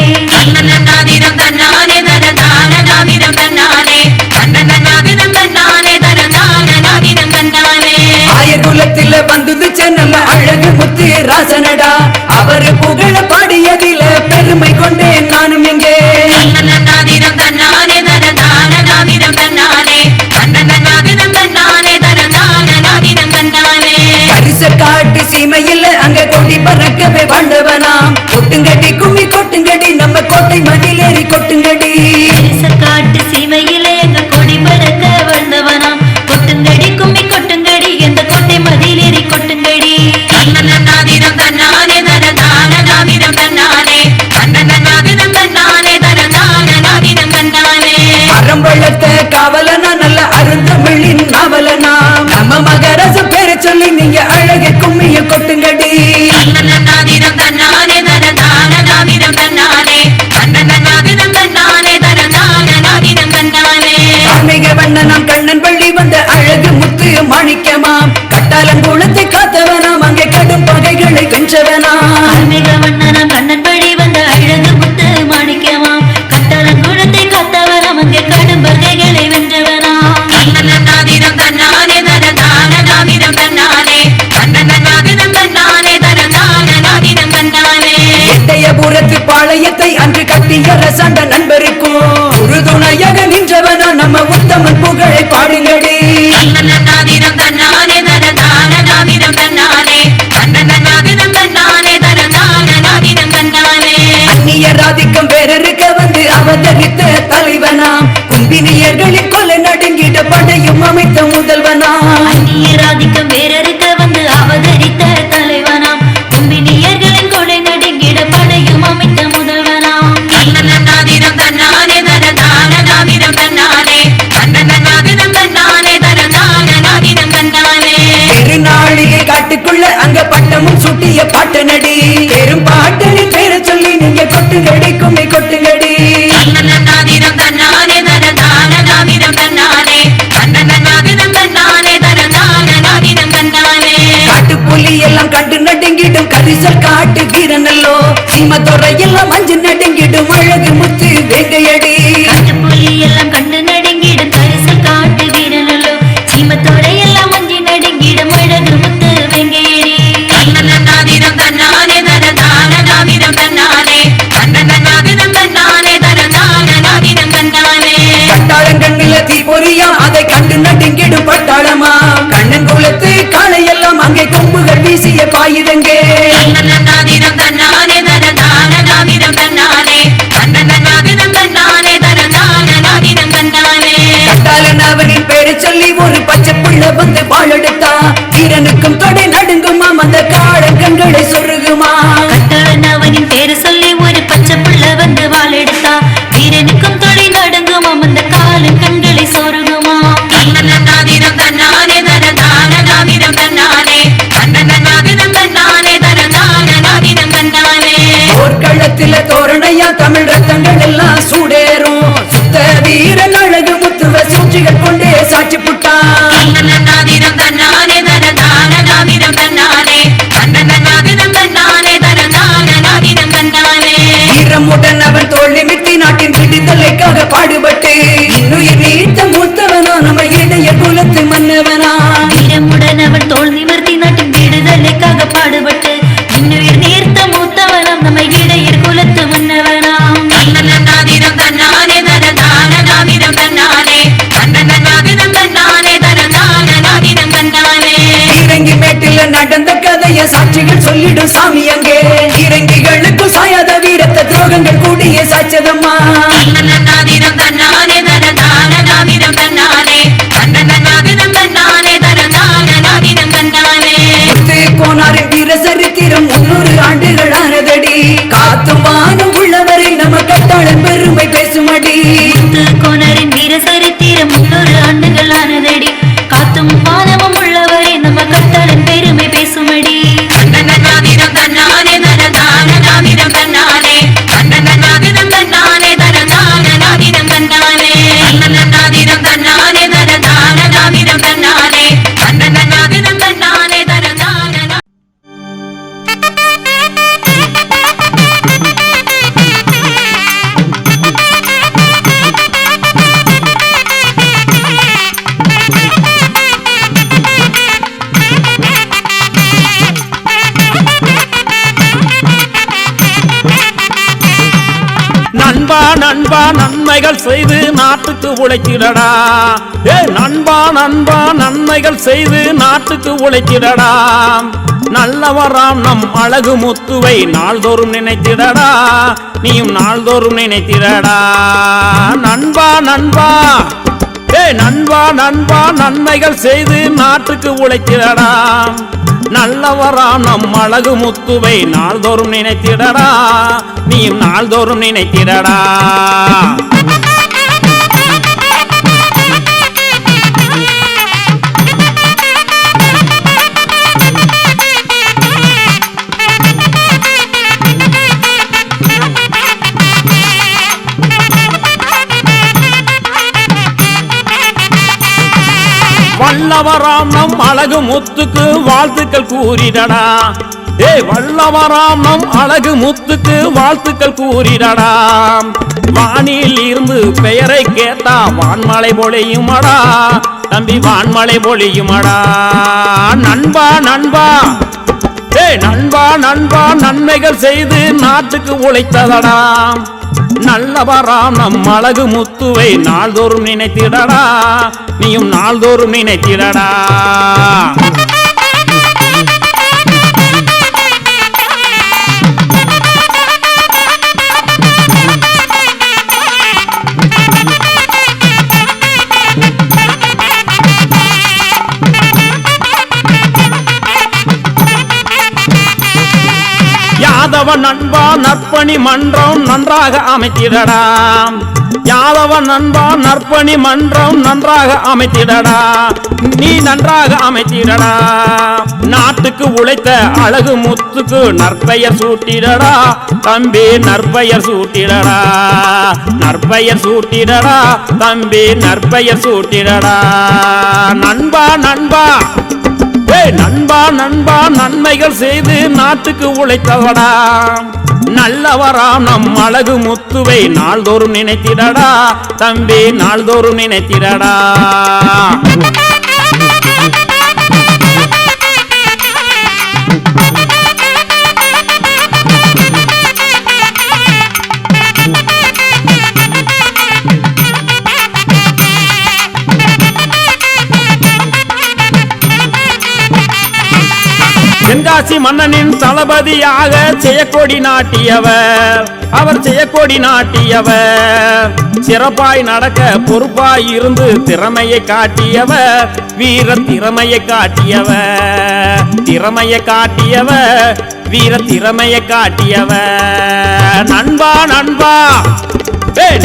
ஆயகுலத்தில வந்தது சென்னம்ம அழகு முத்து ராசனடா அவரு புகழ பாடியதில பெருமை கொண்டேன் நானும் எங்கே பரிச காட்டு சீமையில் அங்க கொடி பறக்கவே வாழ்ந்தவனாம் கொட்டுங்கடி கும்மி கொட்டுங்கடி நம்ம கோட்டை மதிலேறி கொட்டுங்கடி காட்டு சீமையிலே எங்க கொடி பறக்க வந்தவனாம் கொட்டுங்கடி கும்மி கொட்டுங்கடி எந்த கோட்டை மதிலேறி கொட்டுங்கடி மரம் வளர்த்த காவலனா நல்ல அருந்தமிழின் நாவலனா நம்ம மகரச பேரை சொல்லி நீங்க அழகு கும்மிய கொட்டுங்கடி ஆன்மீக வண்ணனாம் கண்ணன் பள்ளி வந்த அழகு முத்து மாணிக்கமாம் கட்டாலங்குளத்தை காத்தவனாம் அங்கே கடும் பகைகளை வென்றவனாம் ஆன்மீக வண்ணனாம் கண்ணன் பள்ளி வந்த அழகு முத்து மாணிக்கமாம் கட்டாலங்குளத்தை காத்தவனாம் அங்கே கடும் பகைகளை வென்றவனாம் எட்டயபுரத்து பாளையத்தை அன்று கட்டிய ரசண்ட நண்பருக்கும் உறுதுணையாக நின்றவனா நம்ம உத்தமன் புகழை பாடுங்கடி அந்நியராதிக்கம் வேறறுக்க வந்து அவதரித்த தலைவனாம் கும்பினியர்களின் கொலை நடுங்கிட படையும் அமைத்த முதல்வனாம் அந்நியராதிக்கம் வேறறுக்க வந்து அவதரித்த தலைவனாம் கும்பினியர்களின் கொலை நடுங்கிட படையும் அமைத்த முதல்வனாம் பெருநாளிலே காட்டுக்குள்ள அங்க பட்டமும் சுட்டிய பாட்டனடி பெரும் பாட்டனின் பேரை சொல்லி நீங்க கொட்டுங்கடி கும்மி கொட்டுங்கடி காட்டுப்புலி எல்லாம் கண்டு நடுங்கிடும் கரிசல் காட்டு வீரனல்லோ சீமத்துறை எல்லாம் அஞ்சு நடுங்கிடும் அழகு முத்து வேங்கையடி புலி எல்லாம் கண்டு நடுங்கிடும் கரிசல் காட்டு வீரனல்லோ சீமத்தோரை எல்லாம் அஞ்சி நடுங்கிடும் அழகு முத்து வெங்கையடி பட்டாளங்கண்ணில தீ பொறியா அதை கண்டு நடுங்கிடும் பட்டாளமா கண்ணன் குலத்து காளையெல்லாம் அங்கே கொம்புகள் வீசிய பாயுதங்கே கட்டாளன் அவனின் பேரை சொல்லி ஒரு பச்சை புள்ள வந்து வாழெடுத்தா வீரனுக்கும் தொடை நடுங்குமா அந்த காளன் கண்களை சொருகுமா கட்டாளன் அவனின் பேரு சொல்லி ஒரு பச்சை புள்ள வந்து வாழெடுத்தா வீரனுக்கும் தொலை நடுங்குமா அந்த காலன் கண்களை சொருகுமா போர்க்களத்தில தோரணையா தமிழ் ரத்தங்கள் எல்லாம் சூடேறும் சுத்த வீரன் அழகு முத்துவ சூழ்ச்சிகள் கொண்டே சாட்சி புட்டான் வீரமுடன் அவன் தோல் நிமித்தி நாட்டின் விடுதலைக்காக பாடுபட்டு இன்னுயிர் நீத்த மூத்தவனா நம்ம இடைய குலத்து மன்னவனா வீரமுடன் அவன் தோல் நிமிர்த்தி நாட்டின் விடுதலைக்காக பாடுபட்டு இன்னுயிர் நீர்த்த மூத்தவனாம் நம்ம இடையர் குலத்து மன்னவனாம் இறங்கி மேட்டில நடந்த கதைய சாட்சிகள் சொல்லிடும் சாமி அங்கே இறங்கிகளுக்கும் சாயாத வீரத்த துரோகங்கள் கூடிய சாட்சதம்மா கோனாரின் வீர சரித்திரம் 300 ஆண்டுகள் ஆனதடி காத்தும் வானம் உள்ளவரை நம்ம கட்டாளன் பெருமை பேசுமடி நண்பா நண்பா நன்மைகள் செய்து நாட்டுக்கு உழைத்திடடா. நண்பா நண்பா நன்மைகள் செய்து நாட்டுக்கு உழைத்திடடா. நல்லவராம் நம் அழகு முத்துவை நாள்தோறும் நினைத்திடடா. நீயும் நாள்தோறும் நினைத்திடடா. நண்பா நண்பா நண்பா நண்பா நன்மைகள் செய்து நாட்டுக்கு உழைத்திடடா. நல்லவராம் நம் அழகு முத்துவை நாள்தோறும் நினைத்திடடா. நீயும் நாள்தோறும் நினைத்திடடா. வல்லவராம் நம் அழகு முத்துக்கு வாழ்த்துக்கள் கூறிடடா. வல்லவராம் நம் அழகு முத்துக்கு வாழ்த்துக்கள் கூறிடடா. வானில் இருந்து பெயரை கேட்டா வான்மலை பொழியுமடா. தம்பி வான்மலை பொழியுமடா. நண்பா நண்பா நண்பா நண்பா நன்மைகள் செய்து நாட்டுக்கு உழைத்ததடா. நல்லவராம் நம் அழகு முத்துவை நாள்தோறும் நினைத்திடடா. நீயும் நாள்தோறும் நினைத்திடடா. யாதவ நண்பா நற்பணி மன்றம் நன்றாக அமைத்திடடா. யாதவ நண்பா நற்பணி மன்றம் நன்றாக அமைத்திடடா. நீ நன்றாக அமைத்திடடா. நாட்டுக்கு உழைத்த அழகு முத்துக்கு நற்பெயர் சூட்டிடடா. தம்பி நற்பெயர் சூட்டிடடா. நற்பெயர் சூட்டிடடா. தம்பி நற்பெயர் சூட்டிடடா. நண்பா நண்பா நண்பா நண்பா நன்மைகள் செய்து நாட்டுக்கு உழைத்தவடா. நல்லவராம் நம் அழகு முத்துவை நாள்தோறும் நினைத்திடடா. தம்பி நாள்தோறும் நினைத்திடடா. தென்காசி மன்னனின் தளபதியாக செய்யக்கொடி நாட்டியவர். அவர் செய்யக்கொடி நாட்டியவர். சிறப்பாய் நடக்க பொறுப்பாய் இருந்து திறமையை காட்டியவர். வீர திறமையை காட்டியவர். திறமையை காட்டியவர். வீர திறமையை காட்டியவர். நண்பா நண்பா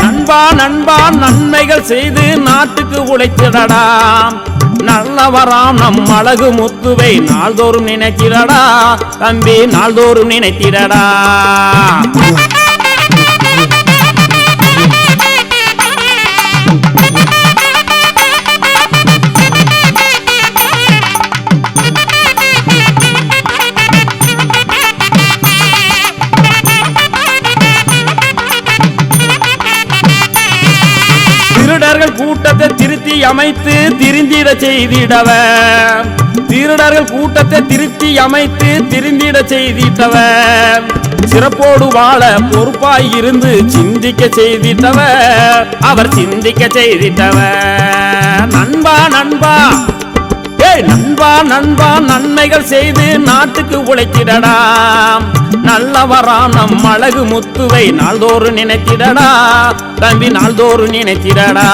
நண்பா நண்பா நன்மைகள் செய்து நாட்டுக்கு உழைத்திடடா. நல்லவராம் நம் அழகு முத்துவை நாள்தோறும் நினைத்திடடா. தம்பி நாள்தோறும் நினைத்திடடா. திருடர்கள் கூட்டத்தை திருத்தி அமைத்து திருந்திட செய்திடவர். திருடர்கள் கூட்டத்தை திருத்தி அமைத்து திருந்திட செய்திட்டவர். சிறப்போடு வாழ பொறுப்பாய் இருந்து சிந்திக்க செய்திட்டவர். அவர் சிந்திக்க செய்திட்டவர். நண்பா நண்பா நண்பா நண்பா நன்மைகள் செய்து நாட்டுக்கு உழைத்திடடா. நல்லவராம் நம் அழகு முத்துவை நாள்தோறும் நினைத்திடடா. தம்பி நாள்தோறும் நினைத்திடடா.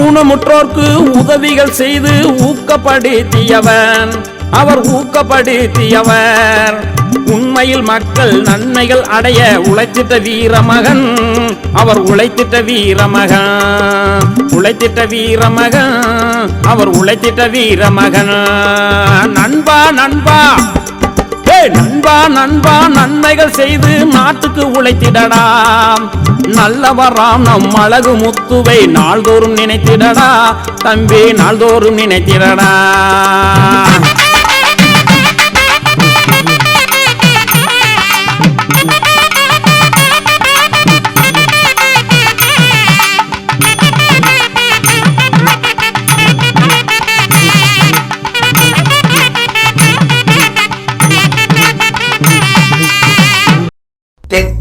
ஊனமுற்றோர்க்கு உதவிகள் செய்து ஊக்கப்படுத்தியவன். அவர் ஊக்கப்படுத்தியவர். உண்மையில் மக்கள் நன்மைகள் அடைய உழைத்திட்ட வீரமகன். அவர் உழைத்திட்ட வீரமகன். உழைத்திட்ட வீரமகன். அவர் உழைத்திட்ட வீரமகன். நண்பா நண்பா நண்பா நண்பா நன்மைகள் செய்து நாட்டுக்கு உழைத்திடடா. நல்லவராம் நம் அழகு முத்துவை நாள்தோறும் நினைத்திடடா. தம்பி நாள்தோறும் நினைத்திடடா.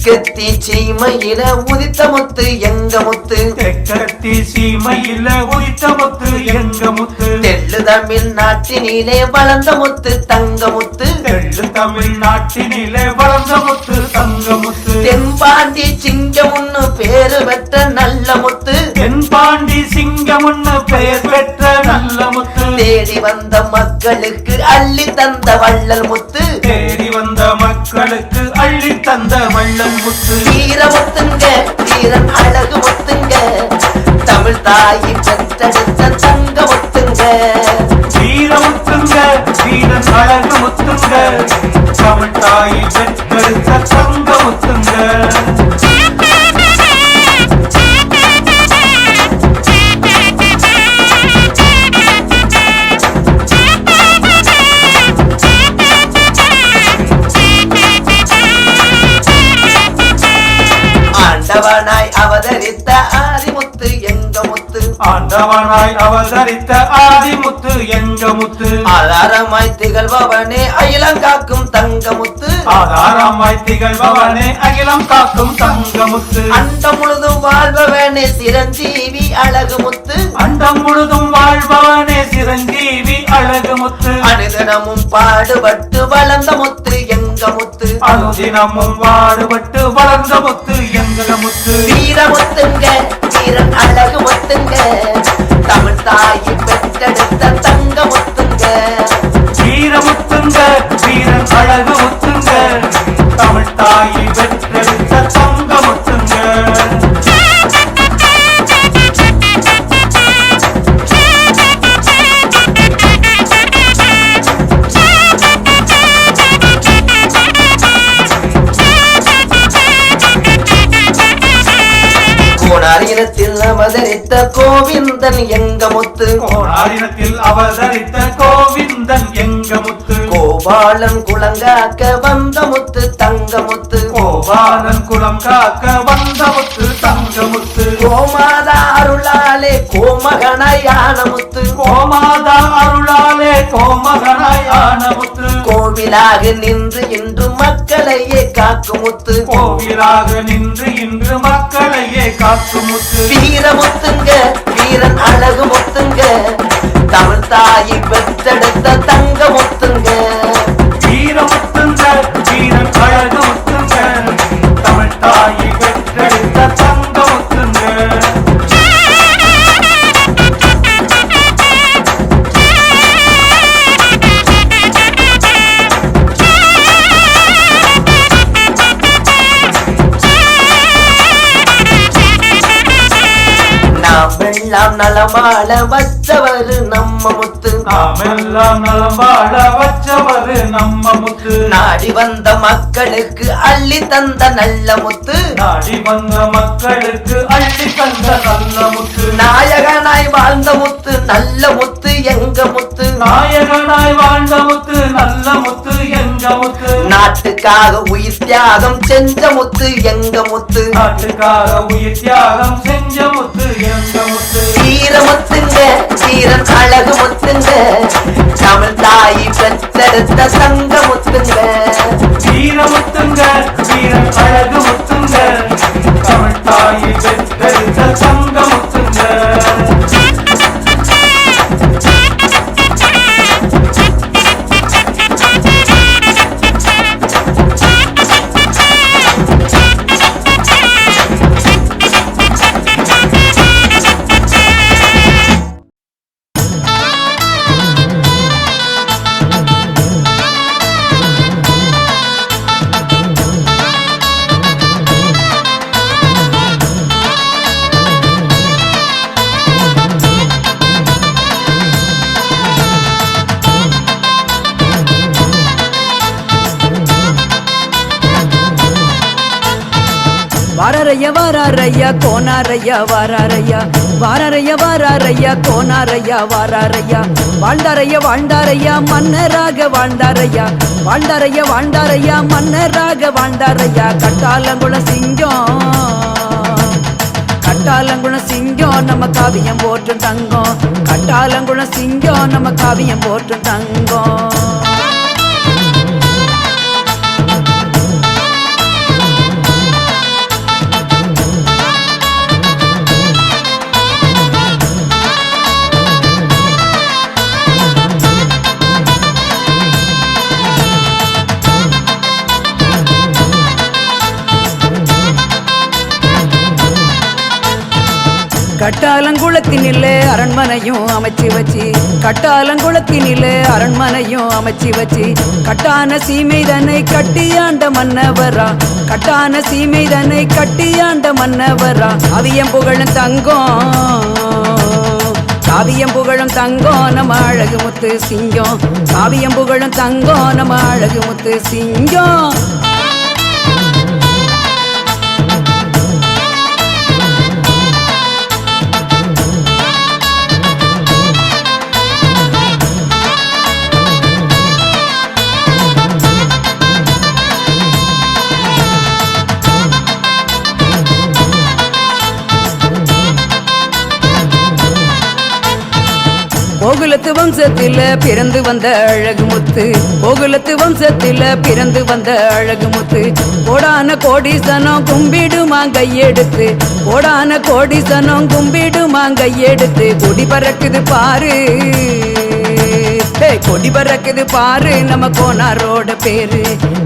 தெற்கத்தி சீமையில உதித்த முத்து எங்க முத்து தெற்கத்தி சீமையில உதித்த முத்து எங்க முத்து தெள்ளு தமிழ்நாட்டினிலே வளர்ந்த முத்து தங்க முத்து தெள்ளு தமிழ்நாட்டினிலே வளர்ந்த முத்து தங்க முத்து தென்பாண்டி சிங்கமுன்னு பேரு பெற்ற நல்ல முத்து தென்பாண்டி சிங்கமுன்னு பெயர் பெற்ற நல்ல முத்து தேடி வந்த மக்களுக்கு அள்ளி தந்த வள்ளல் முத்து தேடி வந்த மக்களுக்கு அள்ளி தந்த வள்ளல் முத்து வீர முத்துங்க வீரன் அழகு முத்துங்க தமிழ் தாயி பெற்றெடுத்த தங்க முத்துங்க வீர முத்துங்க வீரன் அழகு முத்துங்க தமிழ் தாயி பெற்றெடுத்த தங்க முத்துங்க ஆண்டவனாய் அவதரித்த ஆதிமுத்து எங்க முத்து ஆண்டவனாய் அவதரித்த ஆதிமுத்து எங்க முத்து ஆதாரமாய் திகழ்பவனே அகிலம் காக்கும் தங்க முத்து ஆதாரமாய் திகழ்பவனே அகிலம் காக்கும் தங்க முத்து அண்டம் முழுதும் வாழ்பவனே சிரஞ்சீவி அழகு முத்து அண்டம் முழுதும் வாழ்பவனே சிரஞ்சீவி அழகு முத்து அனுதினமும் பாடுபட்டு வளர்ந்த முத்து எங்க முத்து அனுதினமும் பாடுபட்டு வளர்ந்த முத்து எங்க முத்து வீர முத்துங்க வீரன் அழகு முத்துங்க தமிழ் தாயி பெற்றெடுத்த தங்க முத்துங்க வீர முத்துங்க வீரன் அழகு முத்துங்க தமிழ் தாயி பெற்றெடுத்த தங்க முத்துங்க கோணாரினத்தில் அவதரித்த கோவிந்தன் எங்க முத்து கோணாரினத்தில் அவதரித்த கோவிந்தன் எங்க முத்து கோபாலன் குளங்காக்க வந்த முத்து தங்க முத்து கோபாலன் குலம் காக்க வந்த முத்து தங்க முத்து கோமாதா அருளாலே கோமகனாயான முத்து கோமாதா அருளாலே கோமகனாயான முத்து கோவிலாக நின்று இன்று மக்களையே காக்கும் முத்து கோவிலாக நின்று இன்று மக்களையே காக்கும் முத்து வீர முத்துங்க வீரன் அழகு முத்துங்க தமிழ் தாயி பெற்றெடுத்த தங்க முத்துங்க வீர முத்துங்க வீரன் அழகு முத்துங்க தமிழ் தாயி பெற்றெடுத்த தங்க முத்துங்க நாமெல்லாம் நலமாள வச்சவரு நம்ம முத்து நாமெல்லாம் நலம் வாழ வச்சவரு நம்ம முத்து நாடி வந்த மக்களுக்கு அள்ளி தந்த நல்ல முத்து நாடி வந்த மக்களுக்கு அள்ளி தந்த நல்ல முத்து நாயகனாய் வாழ்ந்த முத்து நல்ல முத்து எங்க முத்து நாயகனாய் வாழ்ந்த முத்து நல்ல முத்து எங்க முத்து நாட்டுக்காக உயிர் தியாகம் செஞ்ச முத்து எங்க முத்து நாட்டுக்காக உயிர் தியாகம் செஞ்ச முத்து எங்க முத்து வீர முத்துங்க வீரன் அழகு முத்துங்க தமிழ் தாயி பெற்றெடுத்த தங்க முத்துங்க வீர முத்துங்க வீரன் அழகு முத்துங்க தமிழ் தாயி பெற்றெடுத்த தங்க முத்துங்க வாராரையா வாராரையா கோனாரையா வாராரையா வாராரையா வாராரையா கோனாரையா வாராரையா வாழ்ந்தாரையா வாழ்ந்தாரையா மன்னராக வாழ்ந்தாரையா வாழ்ந்தாரையா வாழ்ந்தாரையா மன்னராக வாழ்ந்தாரையா கட்டாலங்குள சிங்கம் கட்டாலங்குள சிங்கம் நம்ம காவியம் போற்றும் தங்கம் கட்டாலங்குள சிங்கம் நம்ம காவியம் போற்றும் தங்கம் கட்டாலங்குளத்தினிலே அரண்மனையும் அமைச்சு வச்சு கட்டாலங்குளத்தினிலே அரண்மனையும் அமைச்சு வச்சு கட்டான சீமைதனை கட்டியாண்ட மன்னவரா கட்டான சீமைதனை கட்டியாண்ட மன்னவரா அவியம் புகழும் தங்கம் காவியம் புகழும் தங்கம் நம்ம அழகு முத்து சிங்கம் காவியம் புகழும் தங்கம் நம்ம அழகு முத்து சிங்கம் கோகுலத்து வம்சத்தில பிறந்து வந்த அழகு முத்து கோகுலத்து வம்சத்தில பிறந்து வந்த அழகு முத்து கோடான கோடீசனம் கும்பிடுமா கையெடுத்து கோடான கோடீசனம் கும்பிடுமா கையெடுத்து கொடி பறக்குது பாரு கொடி பறக்குது பாரு நம்ம கோனாரோட பேரு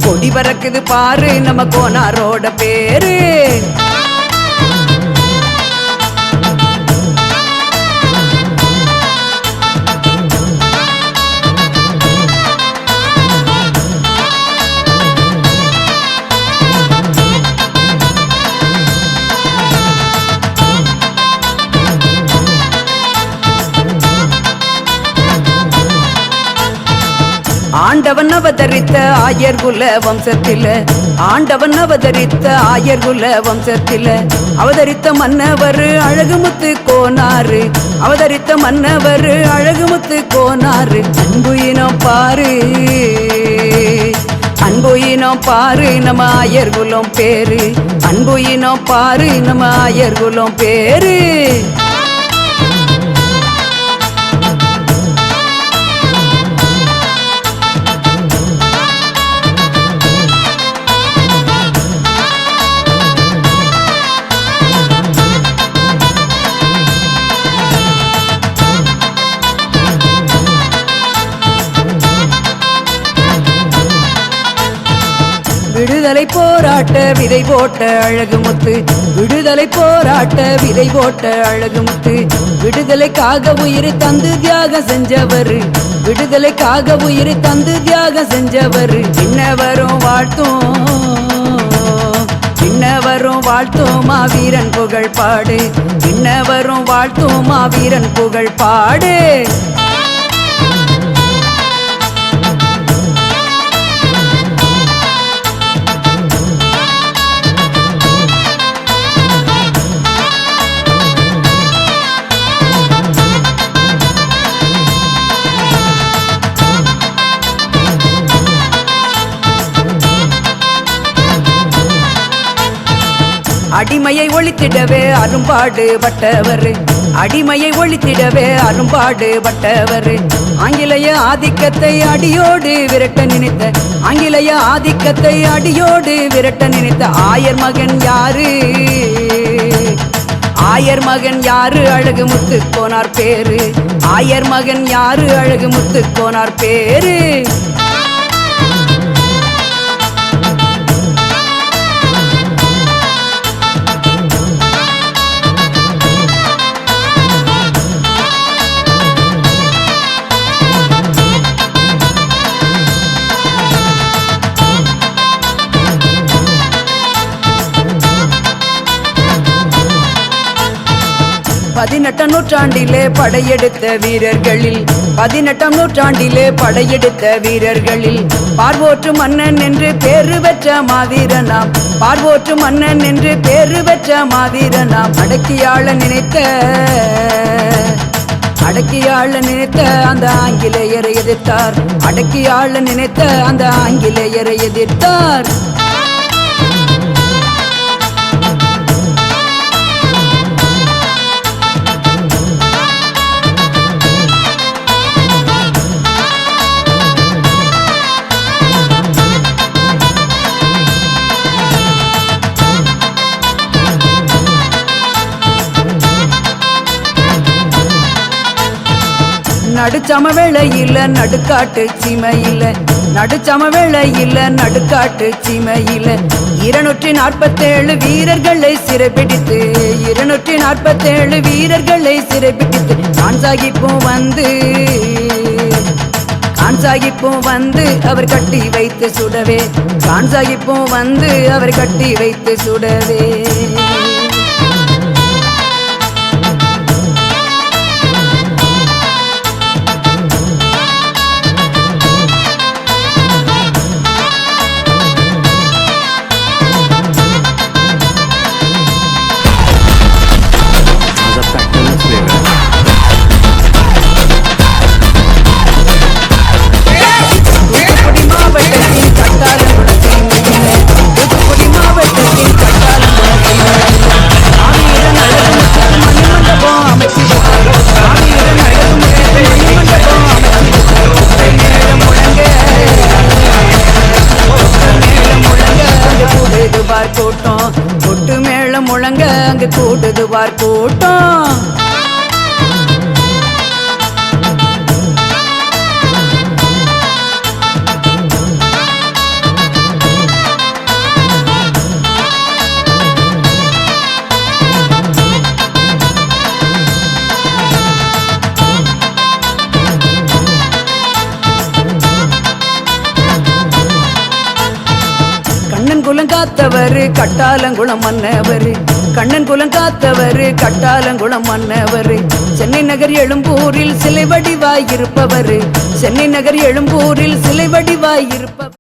கொடி பறக்குது பாரு நம்ம கோனாரோட பேரு ஆண்டவன் அவதரித்த ஆயர்குல வம்சத்தில ஆண்டவன் அவதரித்த ஆயர்குல வம்சத்தில அவதரித்த மன்னவர் அழகுமுத்து கோனாரு அவதரித்த மன்னவர் அழகுமுத்து கோனாரு அன்புயினம் பாரு அன்புயினம் பாரு நம்ம ஆயர்குலம் பேரு அன்புயினம் பாரு நம்ம ஆயர்குலம் பேரு விடுதலை போராட்ட விதை போட்ட அழகு முத்து விடுதலை போராட்ட விதை போட்ட அழகு முத்து விடுதலைக்காக உயிரை தந்து தியாகம் செஞ்சவர் விடுதலைக்காக உயிரை தந்து தியாகம் செஞ்சவர் இன்னவரும் வாழ்த்தும் மாவீரன் புகழ் பாடு இன்னவரும் வாழ்த்தும் மாவீரன் புகழ் பாடு அடிமையை ஒழித்திடவே அரும்பாடு பட்டவர் அடிமையை ஒழித்திடவே அரும்பாடு பட்டவர் ஆங்கிலேய ஆதிக்கத்தை அடியோடு விரட்ட நினைத்த ஆங்கிலேய ஆதிக்கத்தை அடியோடு விரட்ட நினைத்த ஆயர் மகன் யாரு ஆயர் மகன் யாரு அழகு முத்து கோனார் பேரு ஆயர் மகன் யாரு அழகு முத்து கோனார் பேரு பதினெட்டாம் நூற்றாண்டிலே படையெடுத்த வீரர்களில் 18ஆம் நூற்றாண்டிலே படையெடுத்த வீரர்களில் பார்வோற்று மன்னன் என்று பேரு பெற்ற மாவீரனாம் பார்வோற்று மன்னன் என்று பேரு பெற்ற மாவீரனாம் அடக்கியாள நினைத்த அந்த ஆங்கிலேயரை எதிர்த்தார் அடக்கியாள நினைத்த அந்த ஆங்கிலேயரை எதிர்த்தார் நடுச்சம வேளையில நடுக்காட்டு சீமையில நடுச்சம வேளையில நடுக்காட்டு சீமையில 247 வீரர்களை சிறைபிடித்து 247 வீரர்களை சிறைபிடித்து கான்சாகிப்பும் வந்து அவர் கட்டி வைத்து சுடவே கான்சாகிப்பும் வந்து அவர் கட்டி வைத்து சுடவே கொட்டு மேளம் முழங்க அங்கு கூடுதுவார் கூட்டம் கண்ணன் குலம் காத்தவரு கட்டாலங்குளம் மன்னவரு கண்ணன் குலம் காத்தவரு கட்டாலங்குளம் மன்னவரு சென்னை நகர் எழும்பூரில் சிலை வடிவாயிருப்பவரு சென்னை நகர் எழும்பூரில் சிலை வடிவாயிருப்பவர்